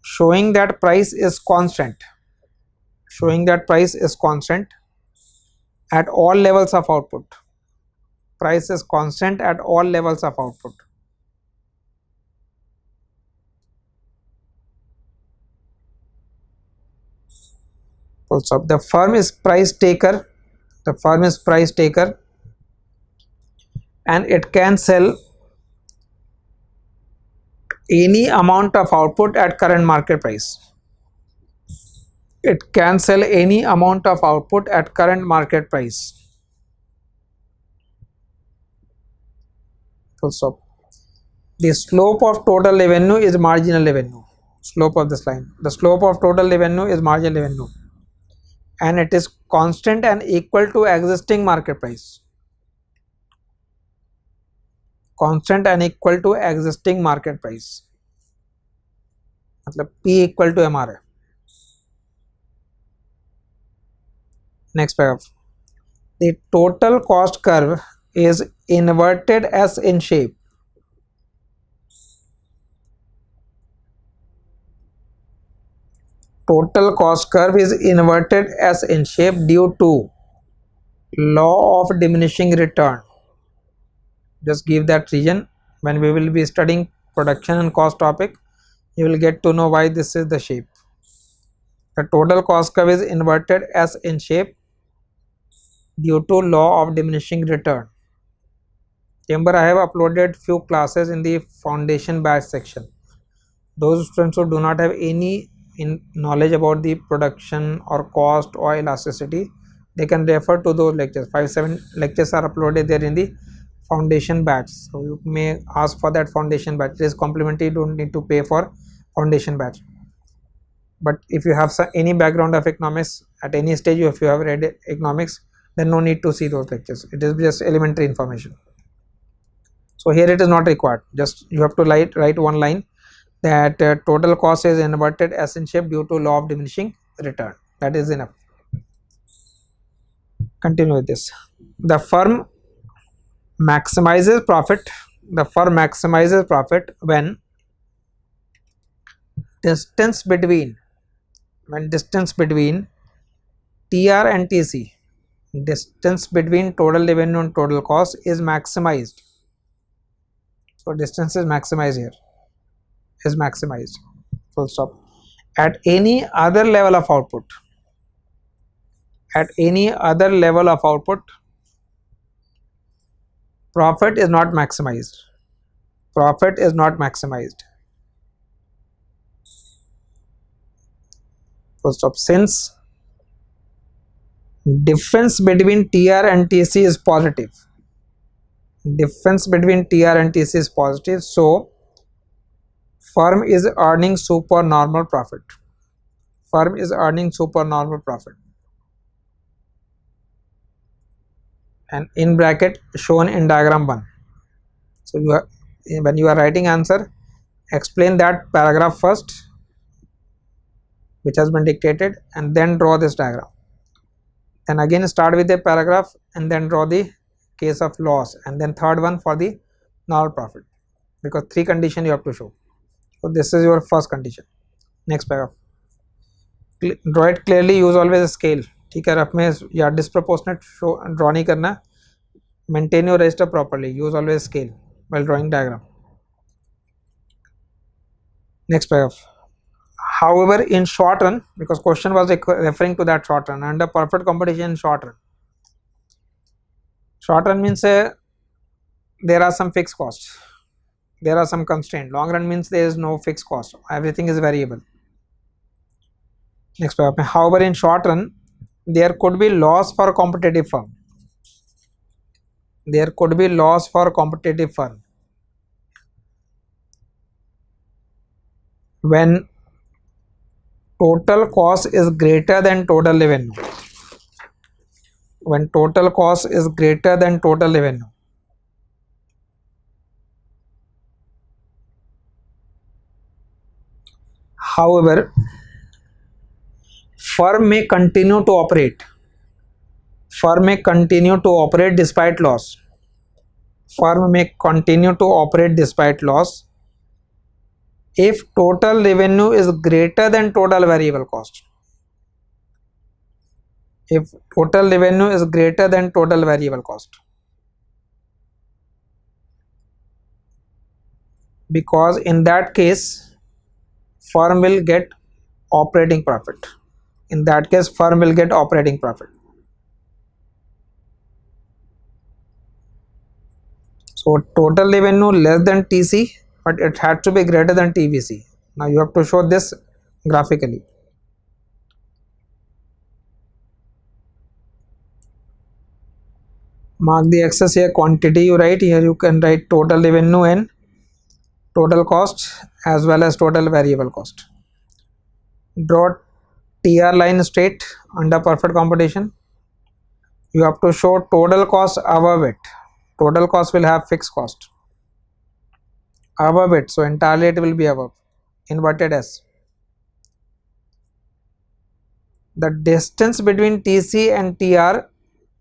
showing that price is constant, at all levels of output. Price is constant at all levels of output. Also, the firm is price taker. And it can sell any amount of output at current market price. It can sell any amount of output at current market price. Full stop. The slope of total revenue is marginal revenue. Slope of this line. The slope of total revenue is marginal revenue, and it is constant and equal to existing market price. Constant and equal to existing market price. मतलब P equal to MR है. Next paragraph. The total cost curve is inverted S in shape. Total cost curve is inverted S in shape due to law of diminishing return. Just give that reason. When we will be studying production and cost topic, you will get to know why this is the shape. The total cost curve is inverted S in shape due to law of diminishing return. Remember, I have uploaded few classes in the foundation batch section. Those students who do not have any knowledge about the production or cost or elasticity, they can refer to those lectures. 5-7 lectures are uploaded there in the foundation batch, so you may ask for that foundation batch. It is complimentary, you don't need to pay for foundation batch. But if you have any background of economics at any stage, if you have read economics, then no need to see those lectures. It is just elementary information. So here it is not required. Just you have to write one line that total cost is inverted S in shape due to law of diminishing return. That is enough. Continue with this. The firm maximizes profit. When distance between TR and TC, distance between total revenue and total cost is maximized. So distance is maximized here. Is maximized. Full stop. At any other level of output. Profit is not maximized. Full stop. Since difference between TR and TC is positive. So firm is earning supernormal profit. And in bracket shown in diagram 1. So when you are writing answer, explain that paragraph first, which has been dictated, and then draw this diagram. Then again start with the paragraph and then draw the case of loss, and then third one for the normal profit, because 3 conditions you have to show. So this is your first condition. Next paragraph. Draw it clearly. Use always a scale. ठीक है, rough में या disproportionate draw नहीं करना. Maintain your register properly. Use always scale while drawing diagram. Next paragraph. However, in short run, because question was referring to that short run, under perfect competition in short run means there are some fixed costs, there are some constraint. Long run means there is no fixed cost, everything is variable. Next paragraph. However, in short run there could be loss for competitive firm. There could be loss for competitive firm when total cost is greater than total revenue. When total cost is greater than total revenue. However, firm may continue to operate. Firm may continue to operate despite loss. Firm may continue to operate despite loss if total revenue is greater than total variable cost. If total revenue is greater than total variable cost. Because in that case, firm will get operating profit. In that case, firm will get operating profit. So total revenue less than TC, but it had to be greater than TVC. Now you have to show this graphically. Mark the excess here, quantity you write here, you can write total revenue and total cost as well as total variable cost. Draw TR line straight under perfect competition. You have to show total cost above it. Total cost will have fixed cost above it, so entirely it will be above, inverted S. The distance between TC and TR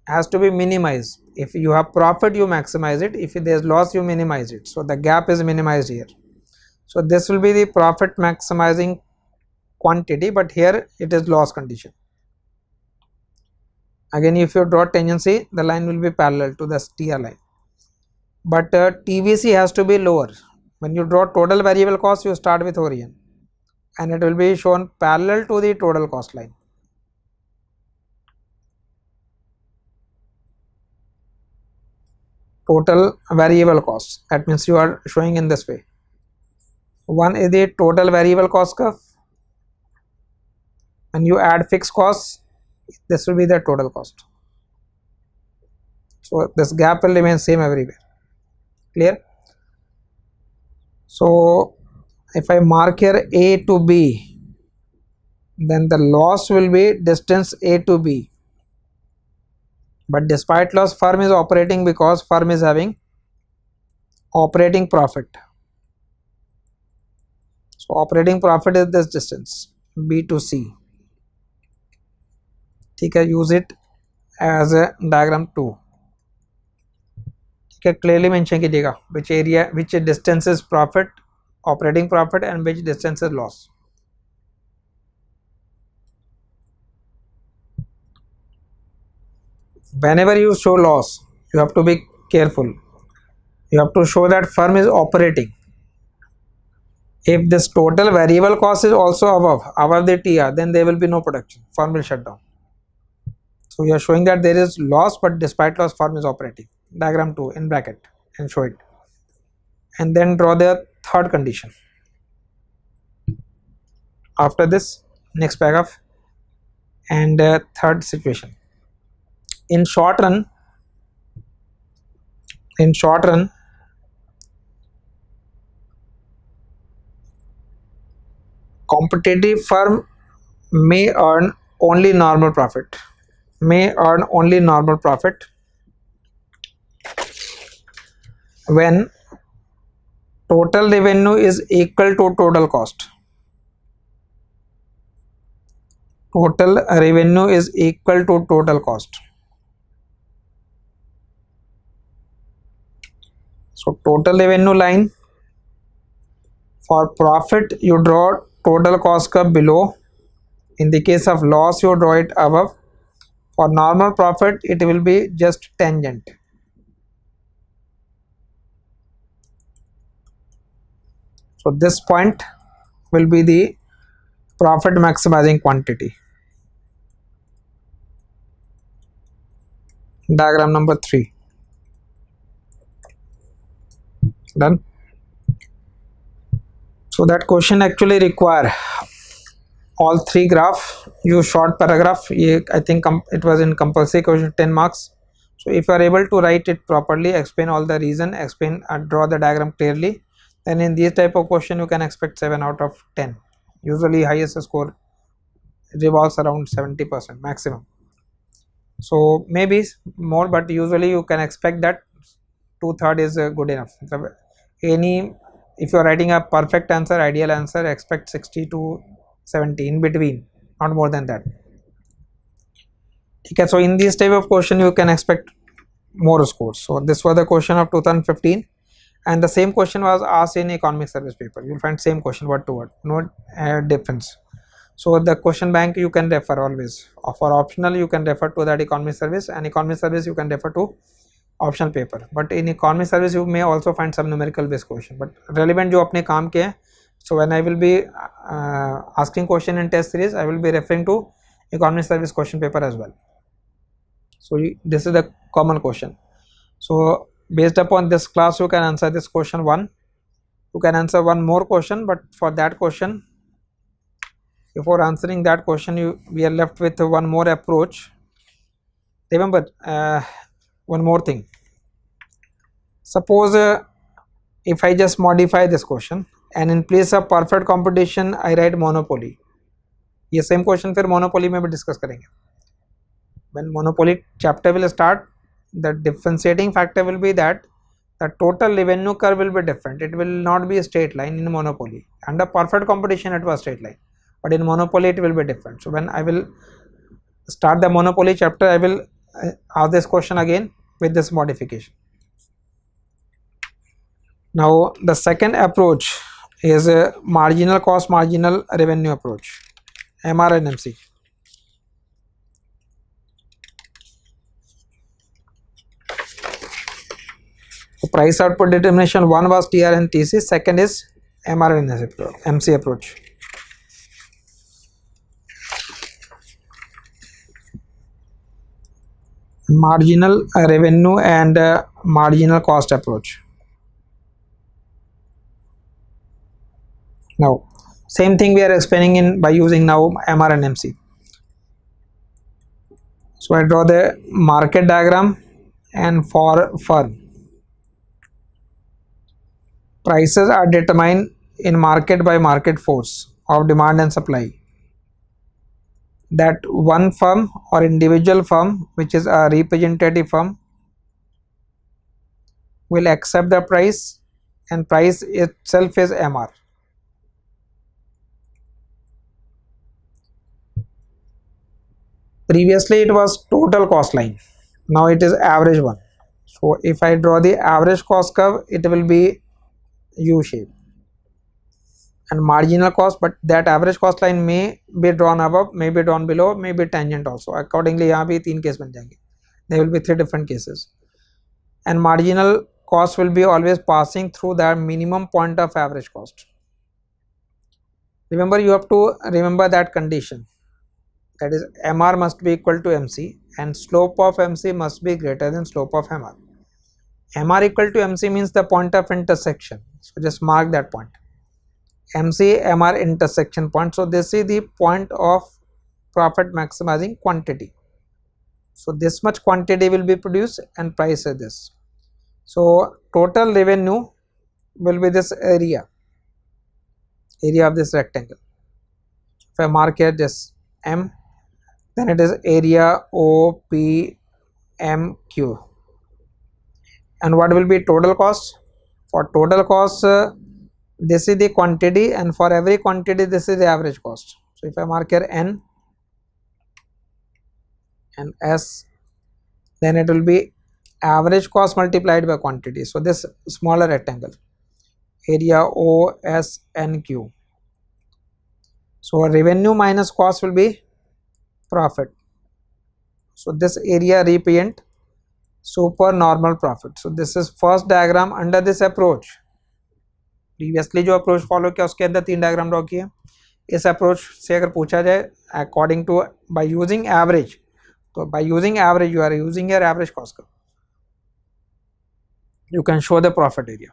has to be minimized. If you have profit, you maximize it. If there is loss, you minimize it. So the gap is minimized here. So this will be the profit maximizing quantity, but here it is loss condition. Again, if you draw tangency, the line will be parallel to the TR line. But TVC has to be lower. When you draw total variable cost, you start with origin and it will be shown parallel to the total cost line. Total variable cost, that means you are showing in this way. One is the total variable cost curve. When you add fixed costs, this will be the total cost. So this gap will remain same everywhere. Clear? So if I mark here A to B, then the loss will be distance A to B. But despite loss, firm is operating because firm is having operating profit. So operating profit is this distance B to C. Okay, use it as a diagram 2. Okay, clearly mention कीजिएगा which area, which distance is profit, operating profit, and which distance is loss. Whenever you show loss, you have to be careful. You have to show that firm is operating. If this total variable cost is also above the TR, then there will be no production. Firm will shut down. So you are showing that there is loss, but despite loss, firm is operating. Diagram 2 in bracket and show it. And then draw the third condition. After this, next paragraph and third situation. In short run, competitive firm may earn only normal profit. When total revenue is equal to total cost. Total revenue is equal to total cost. So total revenue line, for profit you draw total cost curve below. In the case of loss, you draw it above. For normal profit, it will be just tangent. So this point will be the profit maximizing quantity. Diagram number 3. Done. So that question actually require all 3 graph. Use short paragraph. I think it was in compulsory question, 10 marks. So if you are able to write it properly, explain all the reason, explain and draw the diagram clearly, then in these type of question you can expect 7 out of 10. Usually highest score revolves around 70% maximum. So maybe more, but usually you can expect that 2/3 is good enough. Any, if you are writing a perfect answer, ideal answer, expect 60 to 70 in between, not more than that. Okay, so in this type of question you can expect more scores. So this was the question of 2015, and the same question was asked in economic service paper. You will find same question word to word, no difference. So the question bank you can refer always. For optional you can refer to that economic service, and economic service you can refer to optional paper. But in economic service you may also find some numerical based question, but relevant जो अपने काम के हैं. So when I will be asking question in test series, I will be referring to economic service question paper as well. So this is the common question. So based upon this class you can answer this question 1. You can answer one more question, but for that question, before answering that question, we are left with one more approach. Remember one more thing. Suppose if I just modify this question and in place of perfect competition I write monopoly. ये same question फिर monopoly में भी discuss करेंगे. When monopoly chapter will start, the differentiating factor will be that the total revenue curve will be different. It will not be a straight line in monopoly. Under perfect competition it was straight line, but in monopoly it will be different. So when I will start the monopoly chapter, I will ask this question again with this modification. Now the second approach is a marginal cost marginal revenue approach, MRNMC. So price output determination, one was TR and TC, second is MRNMC approach. Marginal revenue and marginal cost approach. Now same thing we are explaining in by using now MRNMC. So I draw the market diagram, and for firm, prices are determined in market by market force of demand and supply. That one firm or individual firm, which is a representative firm, will accept the price, and price itself is MR. Previously it was total cost line, now it is average one. So if I draw the average cost curve, it will be U shape and marginal cost, but that average cost line may be drawn above, may be drawn below, may be tangent also. Accordingly यहाँ भी 3 case बन जाएंगे. There will be 3 different cases, and marginal cost will be always passing through the minimum point of average cost. Remember, you have to remember that condition, that is MR must be equal to MC and slope of MC must be greater than slope of MR. MR equal to MC means the point of intersection, so just mark that point. MC MR intersection point, so this is the point of profit maximizing quantity. So this much quantity will be produced and price is this. So total revenue will be this area of this rectangle. If I mark here this M, then it is area OPMQ. And what will be total cost? For total cost, this is the quantity, and for every quantity this is the average cost. So if I mark here N and S, then it will be average cost multiplied by quantity. So this smaller rectangle, area OSNQ. So revenue minus cost will be profit. So this area represent super normal profit. So this is first diagram under this approach. Previously जो approach follow किया उसके अंदर 3 diagram draw किए. इस approach से अगर पूछा जाए according to by using average, तो by using average you are using your average cost curve, you can show the profit area.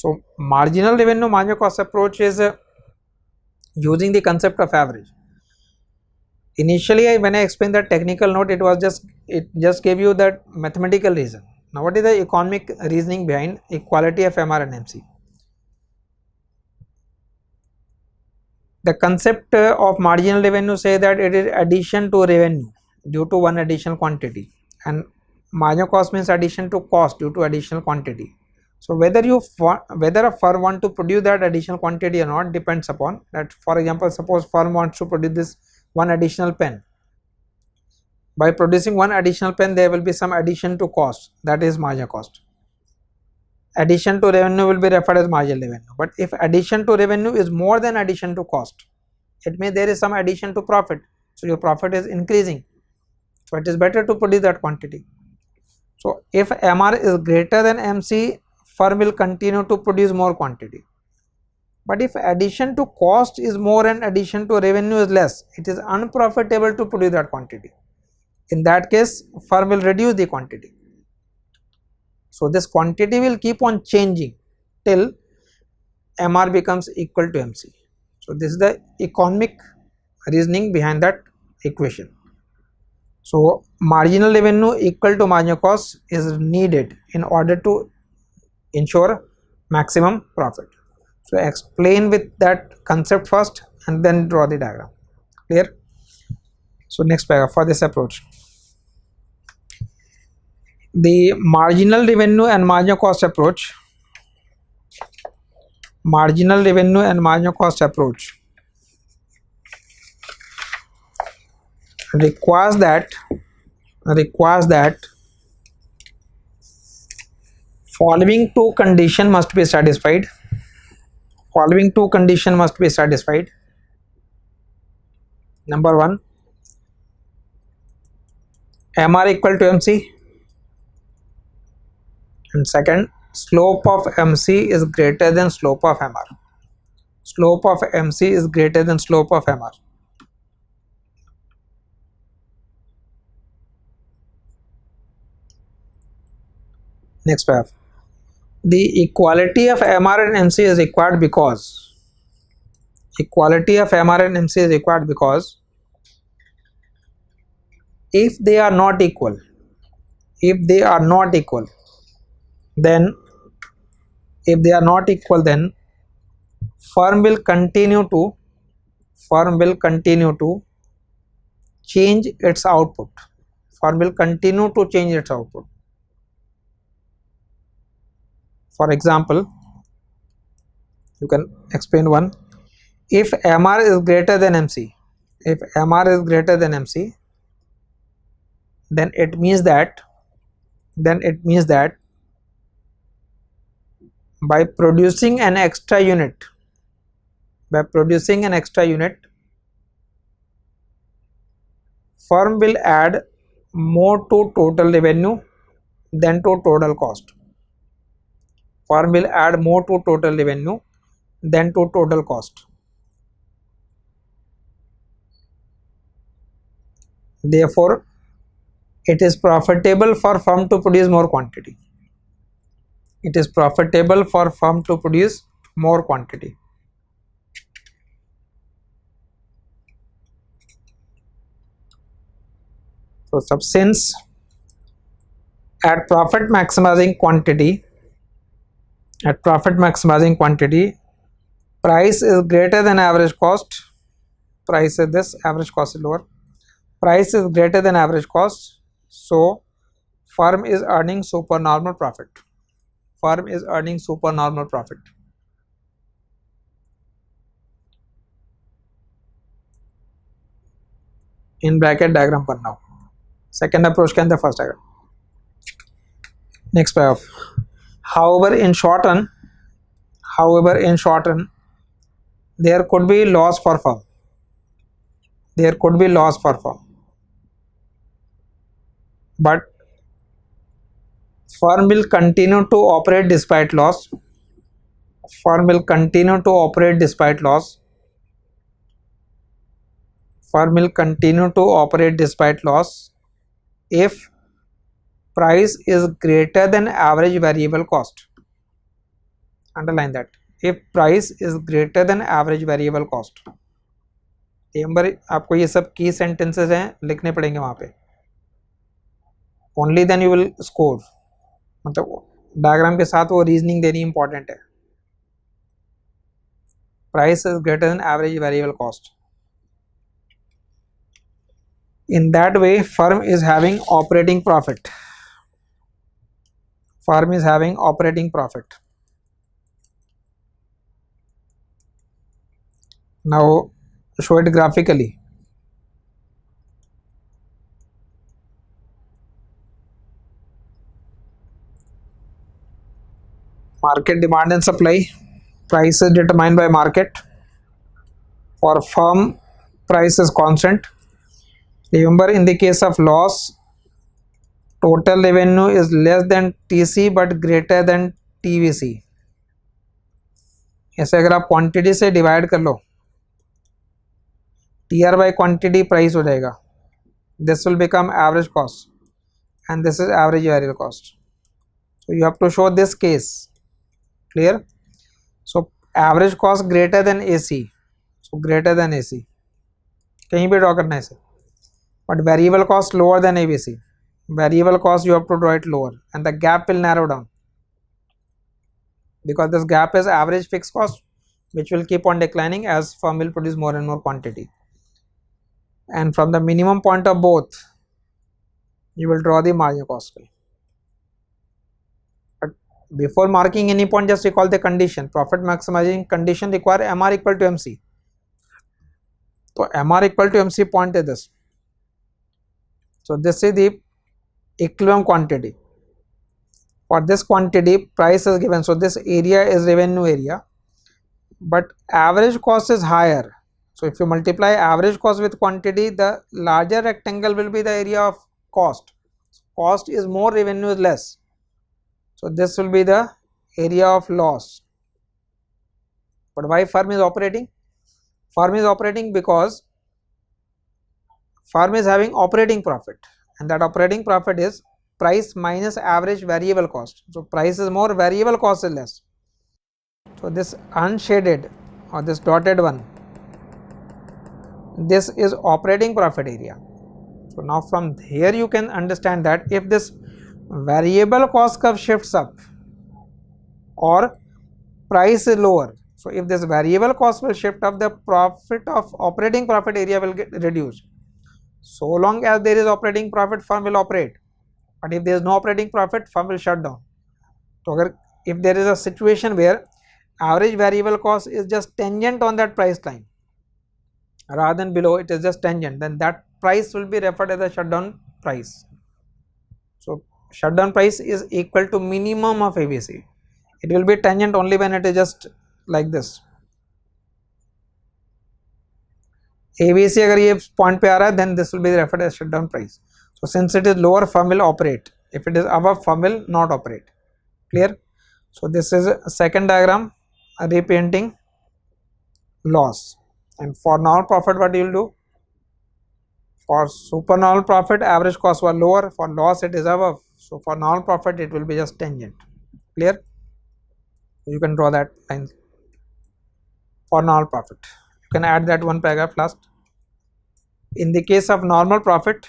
So marginal revenue marginal cost approach is using the concept of average. Initially when I explained that technical note, it just gave you that mathematical reason. Now what is the economic reasoning behind equality of MR and MC? The concept of marginal revenue say that it is addition to revenue due to one additional quantity, and marginal cost means addition to cost due to additional quantity. So whether a firm want to produce that additional quantity or not depends upon that. For example, suppose firm wants to produce this one additional pen. By producing one additional pen, there will be some addition to cost, that is marginal cost. Addition to revenue will be referred as marginal revenue. But if addition to revenue is more than addition to cost, it means there is some addition to profit. So your profit is increasing. So it is better to produce that quantity. So if MR is greater than MC, firm will continue to produce more quantity. But if addition to cost is more and addition to revenue is less, it is unprofitable to produce that quantity. In that case, firm will reduce the quantity. So this quantity will keep on changing till MR becomes equal to MC. So this is the economic reasoning behind that equation. So marginal revenue equal to marginal cost is needed in order to ensure maximum profit. So explain with that concept first and then draw the diagram. Clear? So next paragraph for this approach. The marginal revenue and marginal cost approach. Marginal revenue and marginal cost approach requires that following two conditions must be satisfied. Following two conditions must be satisfied. Number one, MR equal to MC, and second, slope of MC is greater than slope of MR. Slope of MC is greater than slope of MR. Next paragraph. The equality of MR and MC is required because if they are not equal, then firm will continue to change its output. For example, you can explain one. If MR is greater than MC, then it means that by producing an extra unit, firm will add more to total revenue than to total cost. Therefore, it is profitable for firm to produce more quantity. So since at profit maximizing quantity, price is greater than average cost. Price is this, average cost is lower. Price is greater than average cost, so firm is earning supernormal profit. In bracket diagram पर now. Second approach के अंदर first diagram. Next paragraph. However, in short run, there could be loss for firm. But firm will continue to operate despite loss. firm will continue to operate despite loss if price is greater than average variable cost. Underline that, if price is greater than average variable cost. Number आपको ये सब की sentences हैं, लिखने पड़ेंगे वहाँ पे. Only then you will score. मतलब डायग्राम के साथ वो रीजनिंग देनी इंपॉर्टेंट है. Price is greater than average variable cost. In that way, firm is having operating profit. Firm is having operating profit. Now show it graphically. Market demand and supply. Price is determined by market. For firm, price is constant. Remember, in the case of loss, total revenue is less than TC but greater than TVC. ऐसे अगर आप quantity से divide कर लो, TR by quantity price हो जाएगा. This will become average cost and this is average variable cost. So you have to show this case. Clear? So average cost greater than AC. So greater than AC. कहीं भी draw करना है इसे. But variable cost lower than ABC. Variable cost you have to draw it lower and the gap will narrow down, because this gap is average fixed cost which will keep on declining as firm will produce more and more quantity. And from the minimum point of both you will draw the marginal cost. But before marking any point, just recall the condition. Profit maximizing condition require MR equal to MC. So MR equal to MC point is this. So this is the equivalent quantity. For this quantity, price is given. So this area is revenue area, but average cost is higher. So if you multiply average cost with quantity, the larger rectangle will be the area of cost. Cost is more, revenue is less. So this will be the area of loss. But why firm is operating? Firm is operating because firm is having operating profit, and that operating profit is price minus average variable cost. So price is more, variable cost is less. So this unshaded or this dotted one, this is operating profit area. So now from here you can understand that if this variable cost curve shifts up or price is lower, so if this variable cost will shift up, the profit of operating profit area will get reduced. So long as there is operating profit, firm will operate. But if there is no operating profit, firm will shut down. So if there is a situation where average variable cost is just tangent on that price line rather than below, it is just tangent, then that price will be referred as a shutdown price. So shutdown price is equal to minimum of ABC. It will be tangent only when it is just like this. ABC अगर ये point पे आ रहा है, then this will be referred as shutdown price. So since it is lower, firm will operate. If it is above, firm will not operate. Clear? So this is a second diagram, repainting loss. And for normal profit, what you will do? For supernormal profit, average cost was lower. For loss, it is above. So for normal profit, it will be just tangent. Clear? You can draw that line for normal profit. You can add that one paragraph last. In the case of normal profit,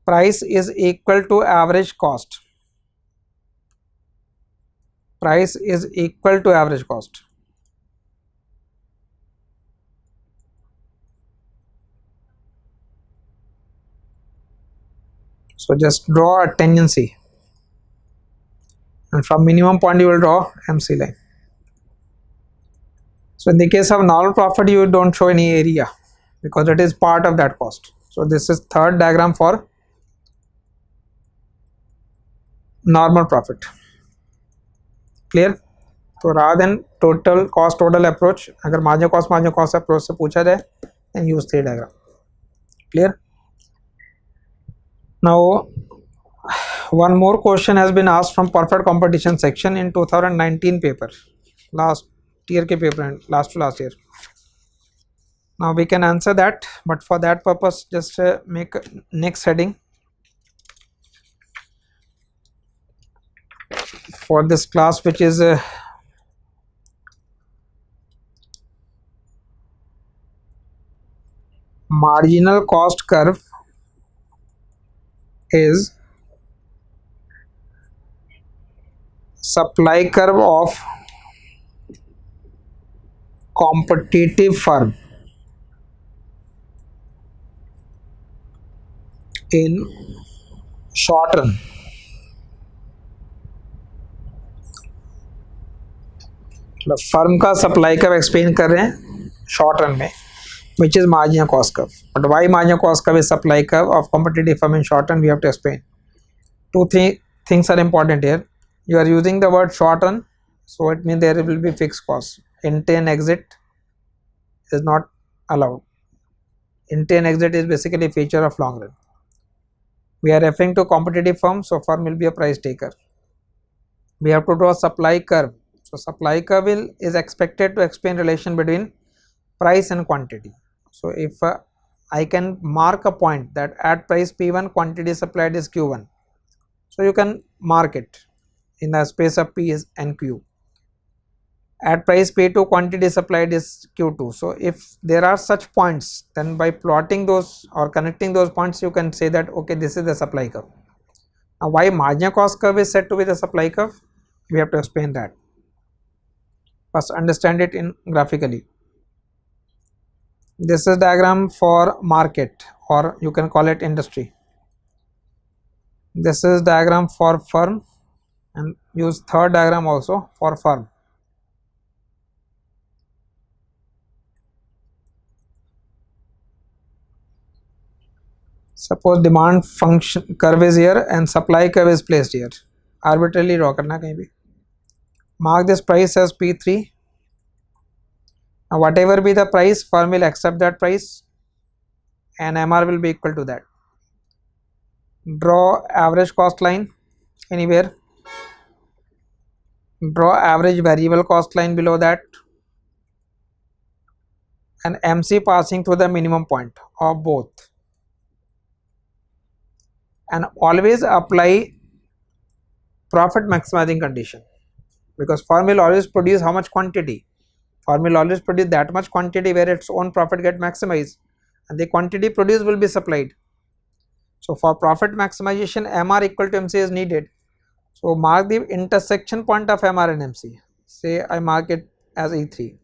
price is equal to average cost. Price is equal to average cost. So just draw a tangency, and from minimum point you will draw MC line. So in the case of normal profit, you don't show any area because it is part of that cost. So this is third diagram for normal profit. Clear? So rather than total cost total approach, अगर marginal cost approach से पूछा जाए, then use three diagram. Clear? Now one more question has been asked from perfect competition section in 2019 paper, last tier ke paper and last to last year. Now we can answer that, but for that purpose just make next heading for this class, which is marginal cost curve is supply curve of competitive firm in short run. मतलब firm का supply curve explain कर रहे हैं short run में, which is marginal cost curve. But why marginal cost curve is supply curve of competitive firm in short run, we have to explain. Two things are important here. You are using the word short run, so it means there will be fixed cost. Entry and exit is not allowed. Entry and exit is basically a feature of long run. We are referring to competitive firm, so firm will be a price taker. We have to draw supply curve. So supply curve is expected to explain relation between price and quantity. So if I can mark a point that at price P1 quantity supplied is Q1, so you can mark it in the space of P and Q. At price P2 quantity supplied is Q2. So if there are such points, then by plotting those or connecting those points, you can say that okay, this is the supply curve. Now why marginal cost curve is said to be the supply curve, we have to explain that. First understand it in graphically. This is diagram for market, or you can call it industry. This is diagram for firm, and use third diagram also for firm. Suppose demand function curve is here and supply curve is placed here. Arbitrarily draw करना कहीं भी. Mark this price as P3. Now whatever be the price, firm will accept that price and MR will be equal to that. Draw average cost line anywhere. Draw average variable cost line below that, and MC passing through the minimum point of both. And always apply profit maximizing condition, because firm will always produce how much quantity. Firm will always produce that much quantity where its own profit get maximized, and the quantity produced will be supplied. So for profit maximization, MR equal to MC is needed. So mark the intersection point of MR and MC. Say I mark it as E3.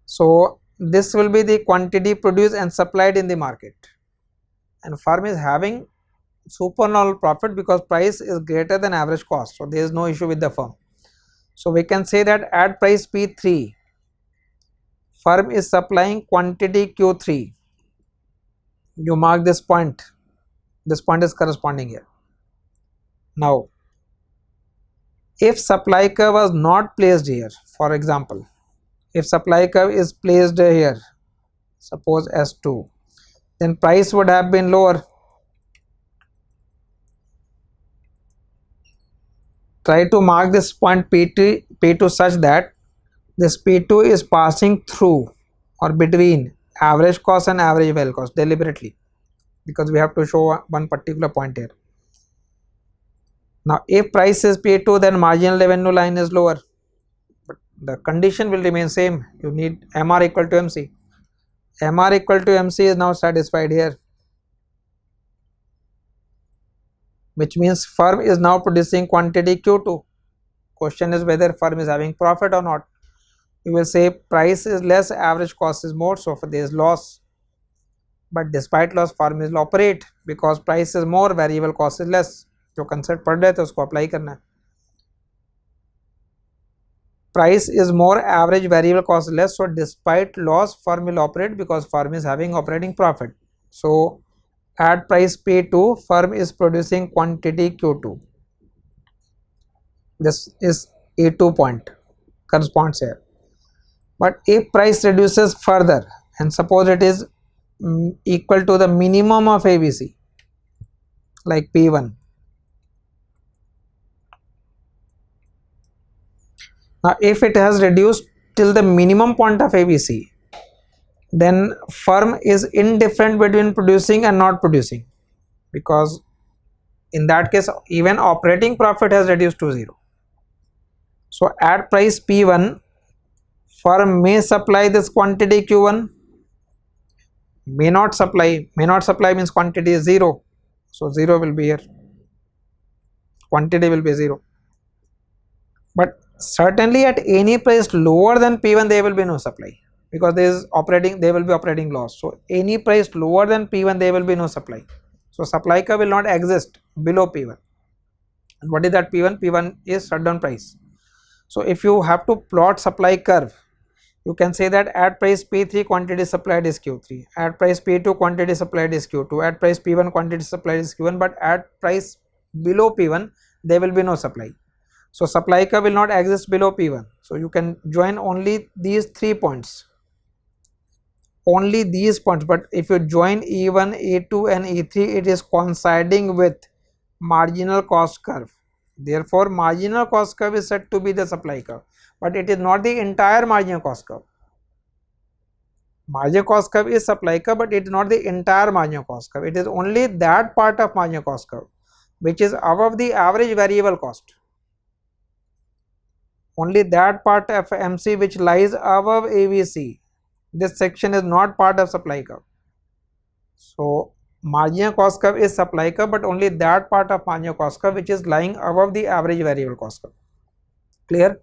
So this will be the quantity produced and supplied in the market, and firm is having supernormal profit because price is greater than average cost, so there is no issue with the firm. So we can say that at price P3, firm is supplying quantity Q3. You mark this point is corresponding here. Now if supply curve was not placed here, for example, if supply curve is placed here, suppose S2, then price would have been lower. Try to mark this point P2 such that this P2 is passing through or between average cost and average value cost deliberately, because we have to show one particular point here. Now if price is P2, then marginal revenue line is lower, but the condition will remain same. You need MR equal to MC. MR equal to MC is now satisfied here, which means firm is now producing quantity Q2. Question is whether firm is having profit or not. You will say price is less, average cost is more, so there is loss. But despite loss, firm will operate because price is more, variable cost is less. जो concept पढ़ रहे थे उसको apply करना है. Price is more, average variable cost less, so despite loss, firm will operate because firm is having operating profit. So at price P2, firm is producing quantity Q2. This is A2 point, corresponds here. But if price reduces further, and suppose it is equal to the minimum of ABC, like P1. Now if it has reduced till the minimum point of ABC, then firm is indifferent between producing and not producing, because in that case even operating profit has reduced to 0. So at price P1, firm may supply this quantity Q1, may not supply. May not supply means quantity is 0, so 0 will be here, quantity will be 0. But certainly at any price lower than P1 there will be no supply, because there will be operating loss. So any price lower than P1 there will be no supply. So supply curve will not exist below P1. And what is that P1? P1 is shutdown price. So if you have to plot supply curve, you can say that at price P3 quantity supplied is Q3, at price P2 quantity supplied is Q2, at price P1 quantity supplied is Q1, but at price below P1 there will be no supply. So supply curve will not exist below P1. So you can join only these 3 points, only these points. But if you join E1, E2 and E3, it is coinciding with marginal cost curve. Therefore marginal cost curve is said to be the supply curve, but it is not the entire marginal cost curve. Marginal cost curve is supply curve, but it is not the entire marginal cost curve. It is only that part of marginal cost curve which is above the average variable cost. Only that part of MC which lies above ABC. This section is not part of supply curve. So marginal cost curve is supply curve, but only that part of marginal cost curve which is lying above the average variable cost curve. Clear?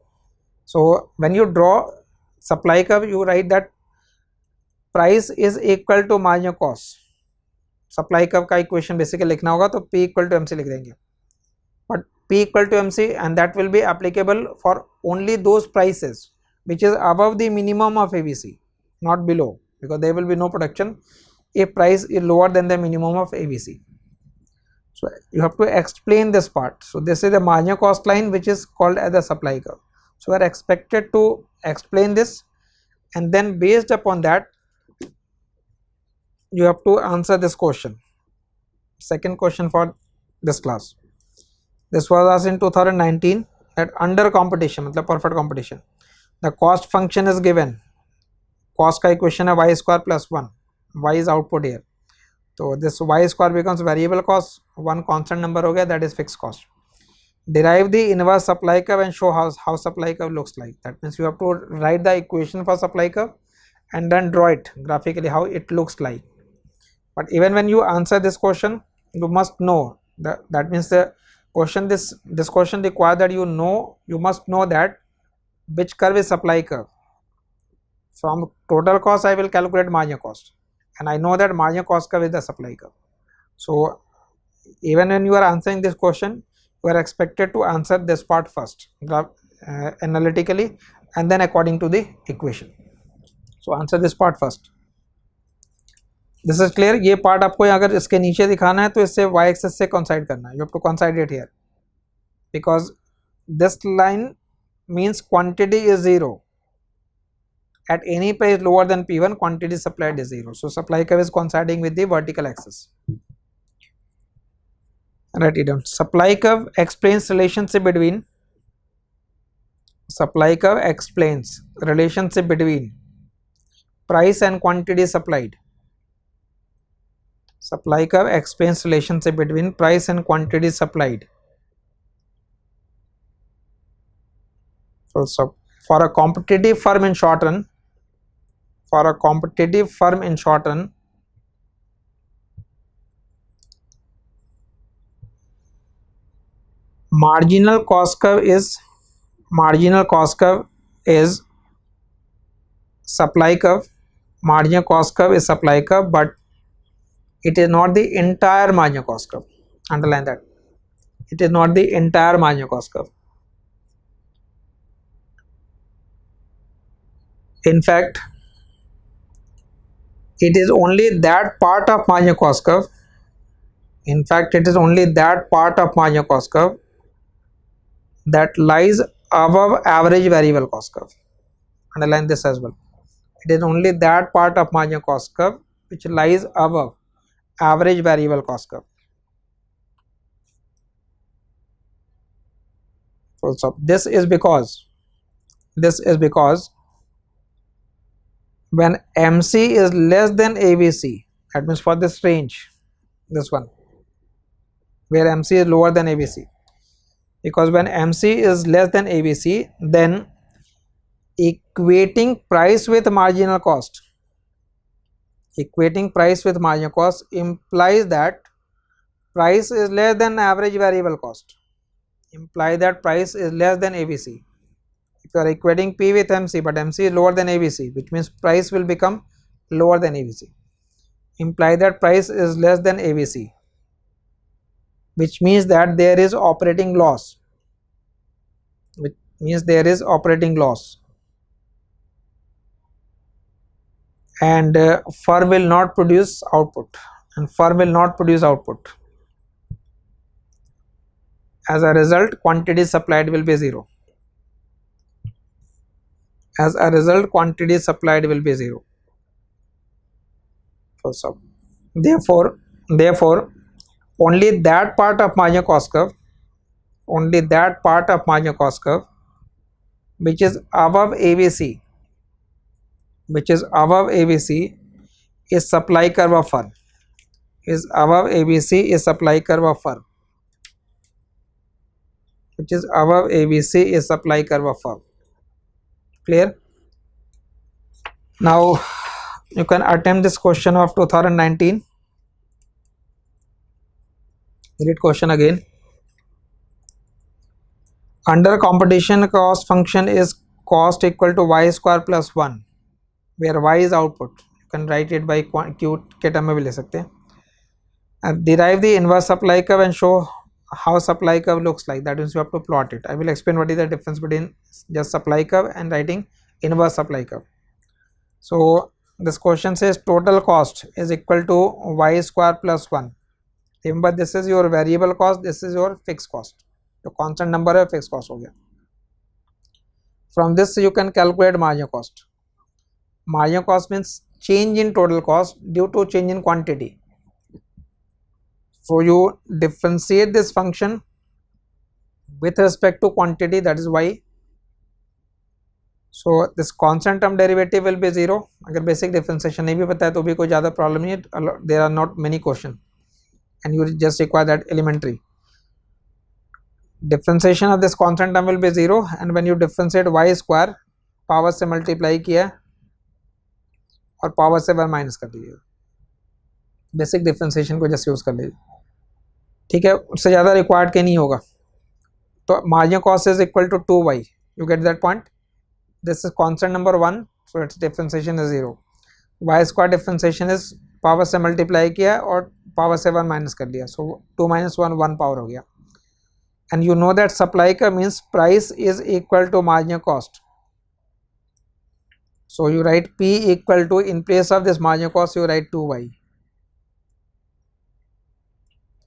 So when you draw supply curve, you write that price is equal to marginal cost. Supply curve का equation basically लिखना होगा तो P equal to MC लिख देंगे. But P equal to MC, and that will be applicable for only those prices which is above the minimum of ABC, not below, because there will be no production if price is lower than the minimum of ABC. So you have to explain this part. So this is the marginal cost line which is called as the supply curve. So we are expected to explain this, and then based upon that you have to answer this question. Second question for this class. This was asked in 2019, that under competition, मतलब perfect competition, the cost function is given. Cost का equation है y square plus 1. Y is output here. So this y square becomes variable cost. One constant number हो गया, that is fixed cost. Derive the inverse supply curve and show how supply curve looks like. That means you have to write the equation for supply curve and then draw it graphically how it looks like. But even when you answer this question, you must know that means the question, this question requires that you must know that which curve is supply curve. From total cost I will calculate marginal cost, and I know that marginal cost curve is the supply curve. So even when you are answering this question, you are expected to answer this part first analytically, and then according to the equation. So answer this part first. This is clear. ये part आपको अगर इसके नीचे दिखाना है तो इससे y axis से coincide करना है. You have to coincide it here, because this line means quantity is 0. At any price lower than P1, quantity supplied is 0. So supply curve is coinciding with the vertical axis. Write it down. Supply curve explains relationship between price and quantity supplied. Supply curve explains relationship between price and quantity supplied. So for a competitive firm in short run, marginal cost curve is supply curve. Marginal cost curve is supply curve, but it is not the entire marginal cost curve. Underline that. It is not the entire marginal cost curve. In fact, it is only that part of marginal cost curve. That lies above average variable cost curve. Underline this as well. It is only that part of marginal cost curve which lies above average variable cost curve. So this is because This is because when MC is less than ABC, that means for this range, this one, where MC is lower than ABC, because when MC is less than ABC, then equating price with marginal cost, implies that price is less than average variable cost, imply that price is less than ABC. If you are equating P with MC, but MC is lower than ABC, which means price will become lower than ABC, imply that price is less than ABC, which means that there is operating loss, and firm will not produce output, as a result quantity supplied will be zero. So therefore only that part of marginal cost curve which is above ABC is supply curve of firm, Clear? Now you can attempt this question of 2019. Read question again. Under competition, cost function is cost equal to y square plus 1, where y is output. You can write it by q के term में भी ले सकते हैं. And derive the inverse supply curve and show how supply curve looks like. That means you have to plot it. I will explain what is the difference between just supply curve and writing inverse supply curve. So this question says total cost is equal to y square plus 1. Remember, this is your variable cost, this is your fixed cost. जो constant number है fixed cost हो गया. From this you can calculate marginal cost. Marginal cost means change in total cost due to change in quantity. So you differentiate this function with respect to quantity, that is y. So this constant term derivative will be 0. अगर basic differentiation नहीं भी पता है तो भी कोई ज़्यादा problem नहीं है. There are not many questions and you just require that elementary. Differentiation of this constant term will be 0, and when you differentiate y square, power से मल्टीप्लाई किया और पावर से 1 माइनस कर दीजिए. बेसिक डिफ्रेंसिएशन को just use कर लीजिए. ठीक है, उससे ज़्यादा रिक्वायर्ड के नहीं होगा. तो marginal cost is equal to 2y. You get that point. This is constant number 1, so it's differentiation is 0. y square differentiation is power से मल्टीप्लाई किया और पावर से 1 माइनस कर दिया. सो 2 माइनस 1 1 पावर हो गया. And you know that supply curve means price is equal to marginal cost. So you write P equal to, in place of this marginal cost you write 2y.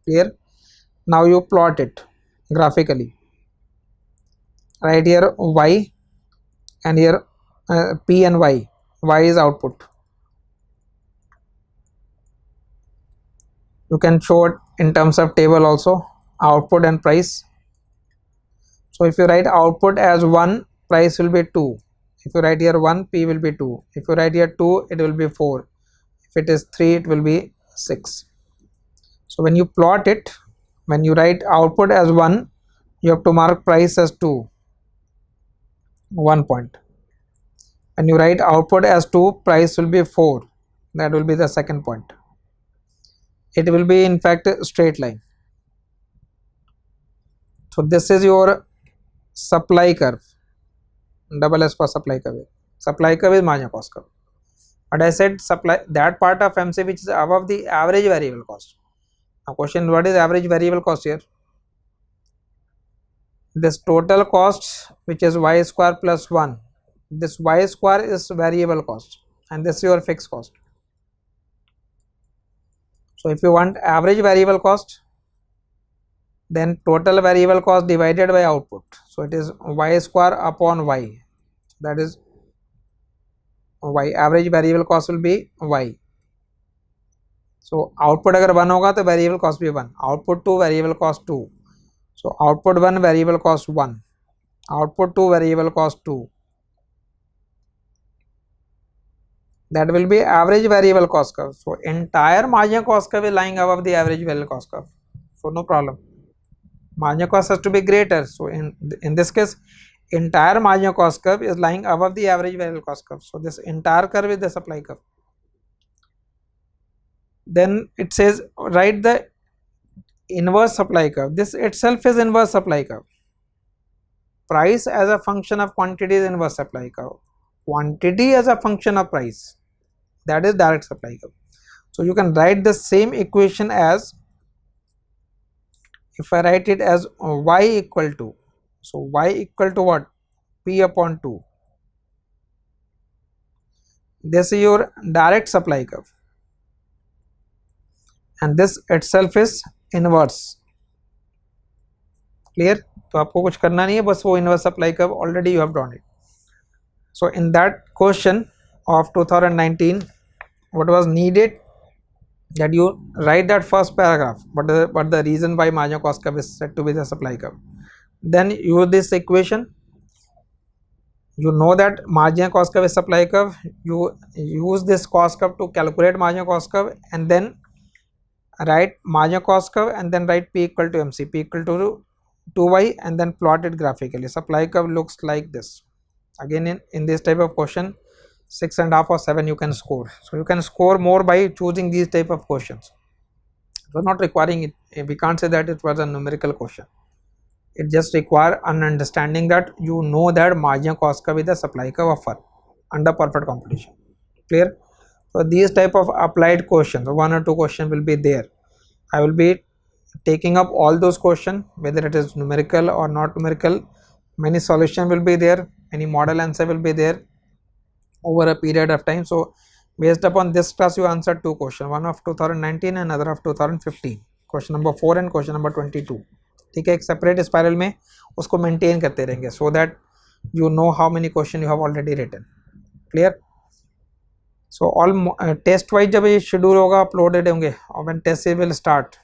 Clear? Now you plot it graphically. Right here y and here P and y. Y is output. You can show it in terms of table also, output and price. So if you write output as 1, price will be 2. If you write here 1, P will be 2. If you write here 2, it will be 4. If it is 3, it will be 6. So when you plot it, when you write output as 1, you have to mark price as 2, 1 point. When you write output as 2, price will be 4. That will be the second point. It will be in fact a straight line. So this is your supply curve, double S for supply curve. Supply curve is marginal cost curve. But I said supply, that part of MC which is above the average variable cost. Now question, what is average variable cost here? This total cost which is y square plus 1. This y square is variable cost and this is your fixed cost. So if you want average variable cost, then total variable cost divided by output. So it is y square upon y. That is y. Average variable cost will be y. So output अगर 1 होगा तो variable cost भी 1. Output 2, variable cost 2. So output 1, variable cost 1. Output 2, variable cost 2. that will be average variable cost curve. So entire marginal cost curve is lying above the average variable cost curve, so no problem. Marginal cost has to be greater, so in this case entire marginal cost curve is lying above the average variable cost curve, so this entire curve is the supply curve. Then it says write the inverse supply curve. This itself is inverse supply curve. Price as a function of quantity is inverse supply curve. Quantity as a function of price, that is direct supply curve. So you can write the same equation as, if I write it as y equal to, so y equal to what? P upon 2. This is your direct supply curve, and this itself is inverse. Clear? तो आपको कुछ करना नहीं है, बस वो inverse supply curve already you have drawn it. So in that question of 2019, what was needed, that you write that first paragraph, but the reason why marginal cost curve is said to be the supply curve. Then use this equation. You know that marginal cost curve is supply curve. You use this cost curve to calculate marginal cost curve, and then write marginal cost curve, and then write P equal to MC, P equal to 2y, and then plot it graphically. Supply curve looks like this. Again, in this type of question, 6.5 or 7 you can score. So you can score more by choosing these type of questions. It was not requiring it. We can't say that it was a numerical question. It just require an understanding that you know that marginal cost curve is the supply curve of under perfect competition. Clear? So these type of applied questions, one or two questions will be there. I will be taking up all those questions, whether it is numerical or not numerical. Many solution will be there, any model answer will be there over a period of time. So based upon this class, you answer two questions, one of 2019 and another of 2015, question number 4 and question number 22. ठीक है, एक separate spiral में उसको maintain करते रहेंगे, so that you know how many question you have already written. Clear? So all test wise जब ये schedule होगा अपलोडेड होंगे, और when test will start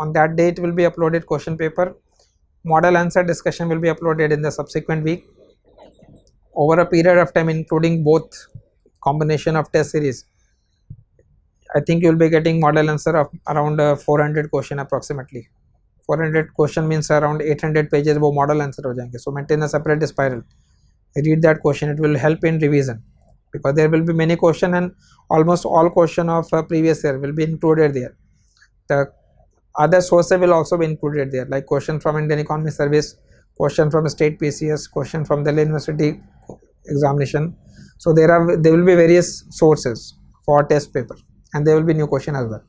on that day it will be uploaded question paper. Model answer discussion will be uploaded in the subsequent week over a period of time, including both combination of test series. I think you will be getting model answer of around 400 question approximately. 400 question means around 800 pages वो model answer हो जाएंगे. So maintain a separate spiral, read that question, it will help in revision, because there will be many question and almost all question of previous year will be included there. The other sources will also be included there, like question from Indian Economic Service, question from state PCS, question from Delhi University examination. So there will be various sources for test paper, and there will be new question as well.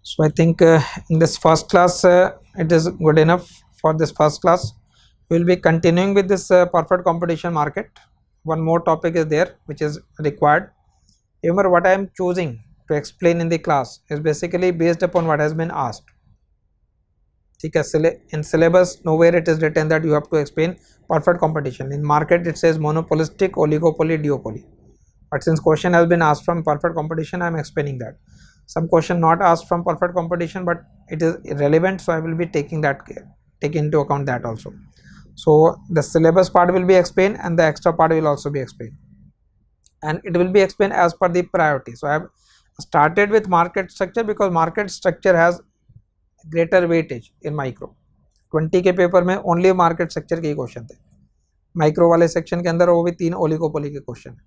So I think in this first class it is good enough for this first class. We will be continuing with this perfect competition market. One more topic is there which is required. Remember, what I am choosing to explain in the class is basically based upon what has been asked. ठीक है, in syllabus nowhere it is written that you have to explain perfect competition. In market it says monopolistic, oligopoly, duopoly. But since question has been asked from perfect competition, I am explaining that. Some question not asked from perfect competition, but it is irrelevant, so I will be taking into account that also. So the syllabus part will be explained, and the extra part will also be explained, and it will be explained as per the priority. So I have started with market structure because market structure has greater weightage in micro. 20 के paper में only market structure के ही question थे, micro वाले section के अंदर वो भी 3 oligopoly के क्वेश्चन है.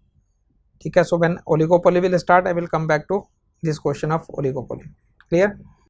ठीक है, so when oligopoly will start, I will come back to this question of oligopoly. Clear?